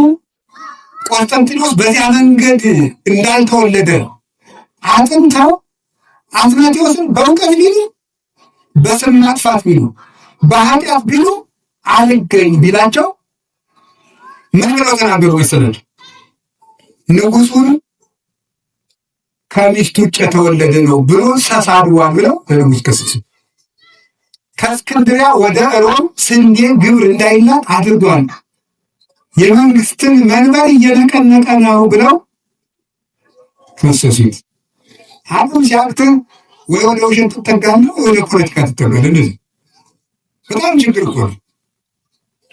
ቆስጠንጢኖስ በዚያ መንገድ እንዳልተወለደ አጥንተው አትናቴዎስን በእውቀት ቢሉ በስም ማጥፋት ቢሉ በኃጢአት ቢሉ አልገኝ ቢላቸው ምን ብለው ተናገሩ መሰለህ? ንጉሡን ከሚስቱ ውጭ የተወለደ ነው ብሎ ተሳድቧል ብለው ለንጉሥ ከሰሱ። ከእስክንድርያ ወደ ሮም ስንዴ ግብር እንዳይላት አድርጓል፣ የመንግስትን መንበር እየነቀነቀ ነው ብለው ከሰሱት። አሁን ሲያቅት ወይ ወደ ውሸት ትጠጋለህ ወይ ወደ ፖለቲካ ትጠጋለህ። እንደዚህ በጣም ችግር እኮ ነው።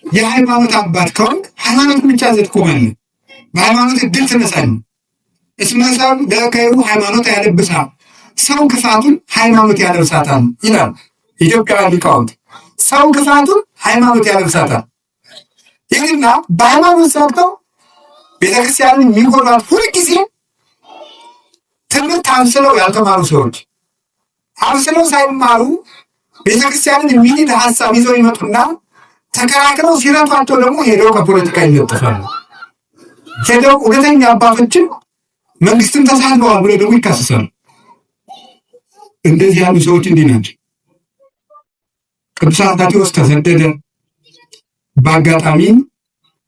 የሃይማኖት አባት ከሆንክ ሃይማኖት ብቻ ዘት ቆማለህ። በሃይማኖት እድል ትነሳለህ። እስመ ሰብእ ለከይሩ ሃይማኖት ያለብሳል፣ ሰው ክፋቱን ሃይማኖት ያለብሳታል ይላል ኢትዮጵያውያን ሊቃውንት። ሰው ክፋቱን ሃይማኖት ያለብሳታል። ይህና በሃይማኖት ሰርተው ቤተክርስቲያንን የሚጎዷት ሁልጊዜ ትምህርት አብስለው ያልተማሩ ሰዎች አብስለው ሳይማሩ ቤተክርስቲያንን የሚል ሀሳብ ይዘው ይመጡና ተከራክረው ሲረቷቸው ደግሞ ሄደው ከፖለቲካ ይለጥፋሉ። ሄደው እውነተኛ አባቶችን መንግስትን ተሳድበዋል ብለው ደግሞ ይካሰሳሉ። እንደዚህ ያሉ ሰዎች እንዲህ ናቸው። ቅዱስ አትናቴዎስ ተሰደደ። በአጋጣሚ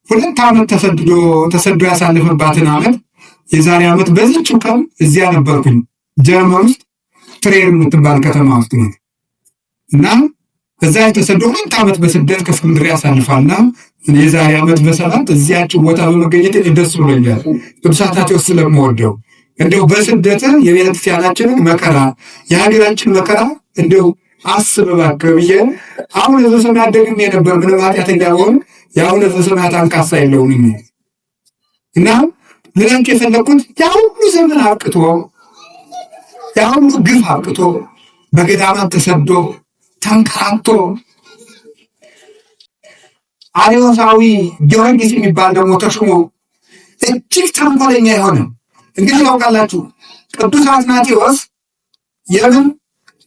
2 ዓመት ተሰዶ ያሳለፈባትን ዓመት የዛሬ ዓመት በዚህችው ቀን እዚያ ነበርኩኝ። ጀርመን ውስጥ ትሬር የምትባል ከተማ ውስጥ ነው እና እዛ የተሰዶ 2 ዓመት በስደት ከእስክንድርያ ያሳልፋልና የዛሬ ዓመት በሰባት እዚያች ቦታ በመገኘት ደስ ብሎኛል። ቅዱስ አትናቴዎስ ስለምወደው እንደው በስደት የቤተክርስቲያናችንን መከራ የሀገራችን መከራ እንደው አስብ እባክህ ብዬ አሁን ዘሰማያት ደግሜ ነበር ምንም ኃጢአተኛ ቢሆን የአሁን ዘሰማያት አንካሳ የለውም እና ልላችሁ የፈለግኩት ያ ሁሉ ዘመን አብቅቶ ያ ሁሉ ግፍ አብቅቶ በገዳማት ተሰዶ ተንከራቶ አርዮሳዊ ጊዮርጊስ የሚባል ደግሞ ተሾሞ እጅግ ተንኮለኛ የሆነ እንግዲህ ታውቃላችሁ ቅዱስ አትናቴዎስ የምን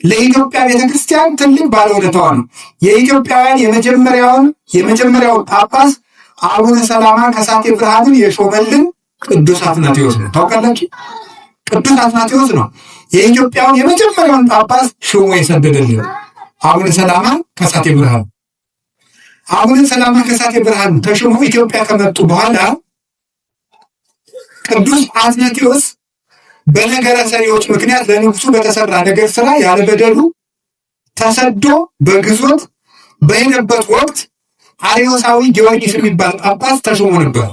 ለኢትዮጵያ ቤተክርስቲያን ትልቅ ባለውለታዋ ነው። የኢትዮጵያውያን የመጀመሪያው ጳጳስ አቡነ ሰላማ ከሳቴ ብርሃንን የሾመልን ቅዱስ አትናቴዎስ ነው። ታውቃላችሁ ቅዱስ አትናቴዎስ ነው የኢትዮጵያውን የመጀመሪያውን ጳጳስ ሾሞ የሰደደልን አቡነ ሰላማ ከሳቴ ብርሃን። አቡነ ሰላማ ከሳቴ ብርሃን ተሾሞ ኢትዮጵያ ከመጡ በኋላ ቅዱስ አትናቴዎስ በነገረ ሰሪዎች ምክንያት ለንጉሱ በተሰራ ነገር ስራ ያለበደሉ ተሰዶ በግዞት በሄደበት ወቅት አርዮሳዊ ጊዮርጊስ የሚባል ጳጳስ ተሾሞ ነበር።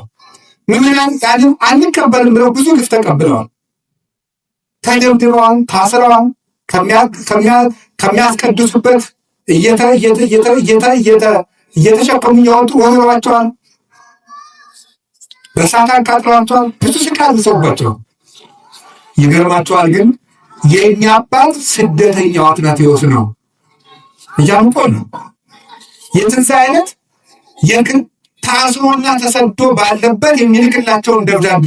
ምዕመናን ያንን አንቀበልም ብለው ብዙ ግፍ ተቀብለዋል። ተደብድበዋል፣ ታስረዋል። ከሚያስቀድሱበት እየተሸከሙ እያወጡ ወግረዋቸዋል። በእሳት አቃጥለዋቸዋል። ብዙ ስቃይ አድርሰውባቸዋል። ይገርማቸዋል። ግን የእኛ አባት ስደተኛው አትናቴዎስ ነው እያልኩ ነው። የትንሣኤ ዕለት ታስሮና ተሰዶ ባለበት የሚልክላቸውን ደብዳቤ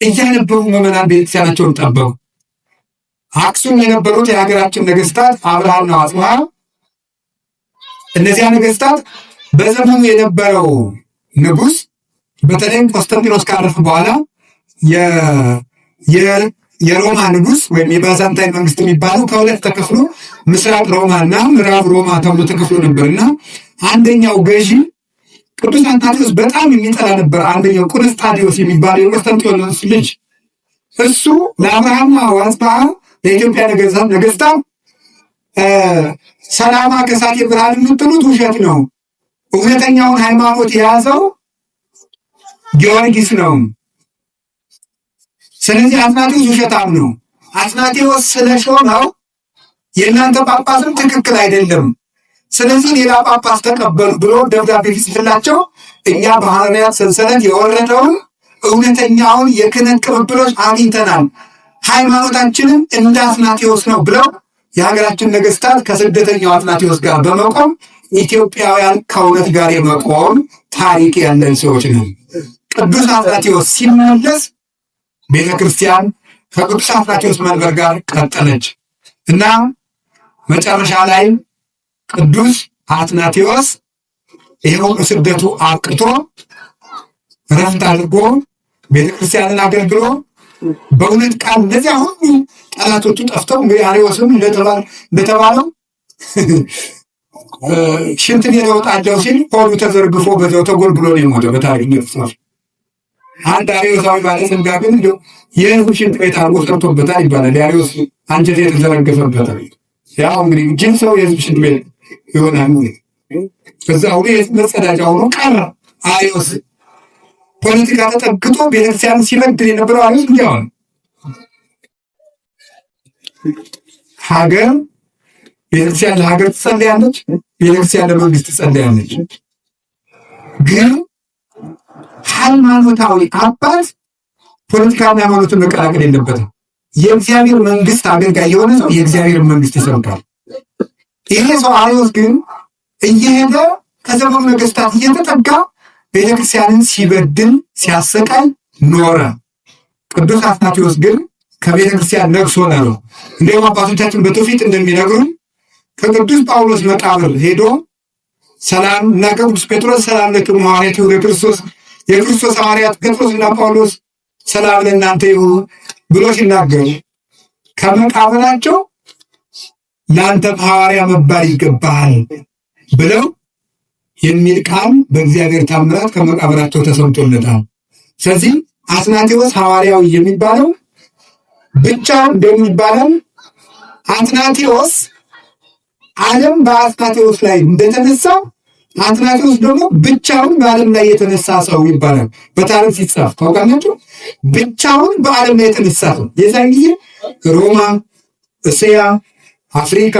እያነበቡ ምዕመናን ቤተክርስቲያናቸውን ጠበቁ። አክሱም የነበሩት የሀገራችን ነገስታት አብርሃና አጽብሃ፣ እነዚያ ነገስታት በዘመኑ የነበረው ንጉስ በተለይም ቆስጠንጢኖስ ካረፈ በኋላ የሮማ ንጉስ ወይም የባዛንታይን መንግስት የሚባለው ከሁለት ተከፍሎ ምስራቅ ሮማ እና ምዕራብ ሮማ ተብሎ ተከፍሎ ነበርና አንደኛው ገዢ ቅዱስ አትናቴዎስ በጣም የሚጠላ ነበር። አንደኛው ቁርስጣዲዮስ የሚባለው የቆስጠንጢኖስ ልጅ እሱ ለአብርሃምና አጽብሃ ለኢትዮጵያ ነገስታት ሰላማ ከሳቴ ብርሃን የምትሉት ውሸት ነው፣ እውነተኛውን ሃይማኖት የያዘው ጊዮርጊስ ነው። ስለዚህ አትናቴዎስ ውሸታም ነው። አትናቴዎስ ስለሾመው የእናንተ ጳጳስም ትክክል አይደለም፣ ስለዚህ ሌላ ጳጳስ ተቀበሉ ብሎ ደብዳቤ ሲጽፍላቸው እኛ በሐዋርያት ሰንሰለት የወረደውን እውነተኛውን የክህነት ቅብብሎች አግኝተናል፣ ሃይማኖታችንም እንደ አትናቴዎስ ነው ብለው የሀገራችን ነገስታት ከስደተኛው አትናቴዎስ ጋር በመቆም ኢትዮጵያውያን ከእውነት ጋር የመቆም ታሪክ ያለን ሰዎች ነን። ቅዱስ አትናቴዎስ ሲመለስ ቤተክርስቲያን ከቅዱስ አትናቴዎስ መንበር ጋር ቀጠለች እና መጨረሻ ላይ ቅዱስ አትናቴዎስ ይኸው ስደቱ አብቅቶ ረፍት አድርጎ ቤተክርስቲያንን አገልግሎ በእውነት ቃል እንደዚያ ሁሉ ጠላቶቹ ጠፍተው እንግዲህ አርዮስም እንደተባለው ሽንት ቤት እወጣለሁ ሲል ሆዱ ተዘርግፎ በዚያው ተጎልብሎ ነው የሞተው። በታሪክ ተጽፏል። አንድ አርዮሳዊ ባለጸጋ ግን እንደው የህዝብ ሽንት ቤት አርጎ ሰርቶበታል ይባላል። የአርዮስ አንጀት የተዘረገፈበታል። ያው እንግዲህ ጅል ሰው የህዝብ ሽንት ቤት ይሆናል። ከዛ ሁሉ የህዝብ መጸዳጃ ሆኖ ቀረ። አርዮስ ፖለቲካ ተጠግቶ ቤተክርስቲያን ሲበድል የነበረው አርዮስ እንዲያው ሀገር ቤተክርስቲያን ለሀገር ትጸልያለች፣ ቤተክርስቲያን ለመንግስት ትጸልያለች። ግን ሃይማኖታዊ አባት ፖለቲካና ሃይማኖትን መቀላቀል የለበትም። የእግዚአብሔር መንግስት አገልጋይ የሆነ ሰው የእግዚአብሔር መንግስት ይሰብካል። ይሄ ሰው አርዮስ ግን እየሄደ ከዘመኑ ነገስታት እየተጠጋ ቤተክርስቲያንን ሲበድል ሲያሰቃይ ኖረ። ቅዱስ አትናቴዎስ ግን ከቤተክርስቲያን ነግሶ ነው። እንዲሁም አባቶቻችን በትውፊት እንደሚነግሩን ከቅዱስ ጳውሎስ መቃብር ሄዶ ሰላም እና ቅዱስ ጴጥሮስ ሰላም ለክሙ ሐዋርያቲሁ ለክርስቶስ፣ የክርስቶስ ሐዋርያት ጴጥሮስና ጳውሎስ ሰላም ለእናንተ ይሁን ብሎ ሲናገሩ ከመቃብራቸው ለአንተም ሐዋርያ መባል ይገባሃል ብለው የሚል ቃል በእግዚአብሔር ታምራት ከመቃብራቸው ተሰምቶለታል። ስለዚህ አትናቴዎስ ሐዋርያው የሚባለው ብቻው እንደሚባለው አትናቴዎስ ዓለም በአትናቴዎስ ላይ እንደተነሳ አትናቴዎስ ደግሞ ብቻውን በዓለም ላይ የተነሳ ሰው ይባላል። በታሪክ ሲጻፍ ታውቃላችሁ። ብቻውን በዓለም ላይ የተነሳ ሰው የዛን ጊዜ ሮማ፣ እስያ፣ አፍሪካ፣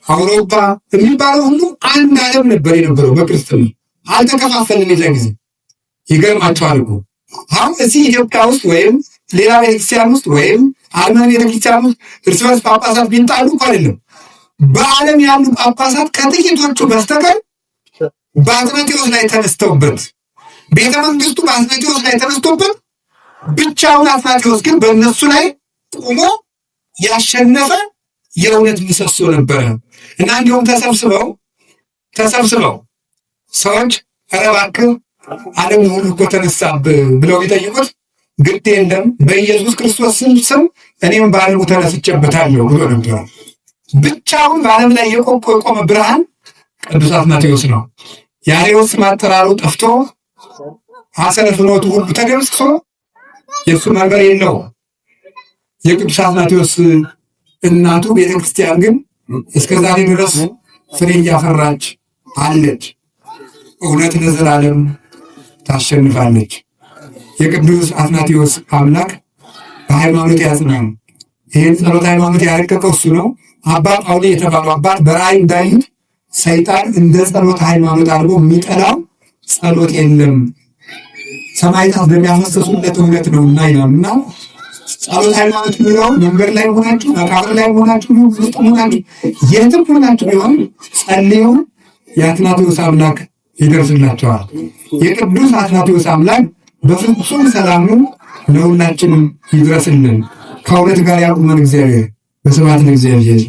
አውሮፓ የሚባለው ሁሉ አንድ ዓለም ነበር የነበረው። በክርስትና አልተከፋፈልም። የዛን ጊዜ ይገርማቸዋል እኮ አሁን እዚህ ኢትዮጵያ ውስጥ ወይም ሌላ ቤተክርስቲያን ውስጥ ወይም አርመን ቤተክርስቲያን ውስጥ እርስ በርስ ጳጳሳት ቢንጣሉ እኮ አይደለም። በዓለም ያሉ ጳጳሳት ከጥቂቶቹ በስተቀር በአትናቴዎስ ላይ ተነስተውበት፣ ቤተ መንግስቱ በአትናቴዎስ ላይ ተነስቶበት፣ ብቻውን አትናቴዎስ ግን በእነሱ ላይ ቆሞ ያሸነፈ የእውነት ምሰሶ ነበረ እና እንዲሁም ተሰብስበው ሰዎች ኧረ እባክህ ዓለም ሁሉ እኮ ተነሳብህ ብለው ቢጠይቁት ግድ የለም በኢየሱስ ክርስቶስ ስም እኔም በዓለሙ ተነስቼበታለሁ ብሎ ነበር። ብቻውን በዓለም ላይ የቆመ ብርሃን ቅዱስ አትናቴዎስ ነው። የአርዮስ ማጠራሩ ጠፍቶ ሐሰረ ፍኖቱ ሁሉ ተደምስሶ የእሱ ነገር የለው። የቅዱስ አትናቴዎስ እናቱ ቤተክርስቲያን ግን እስከ ዛሬ ድረስ ፍሬ እያፈራች አለች። እውነት ለዘላለም ታሸንፋለች። የቅዱስ አትናቴዎስ አምላክ በሃይማኖት ያጽናን። ይህን ጸሎት ሃይማኖት ያረቀቀው እሱ ነው። አባ ጳውሊ የተባሉ አባት በራእይ እንዳዩት ሰይጣን እንደ ጸሎት ሃይማኖት አድርጎ የሚጠላው ጸሎት የለም፣ ሰማዕታት በሚያፈሰሱለት እውነት ነው እና ይላልና ጸሎት ሃይማኖት የሚለው መንገድ ላይ ሆናችሁ፣ መቃብር ላይ ሆናችሁ፣ ውስጥ ሆናችሁ፣ የትም ሆናችሁ ቢሆን ጸልዩ፣ የአትናቴዎስ አምላክ ይደርስላቸዋል። የቅዱስ አትናቴዎስ አምላክ በፍጹም ሰላሙ ለሁላችንም ይድረስልን። ከእውነት ጋር ያቁመን እግዚአብሔር። በስብሐት ለእግዚአብሔር።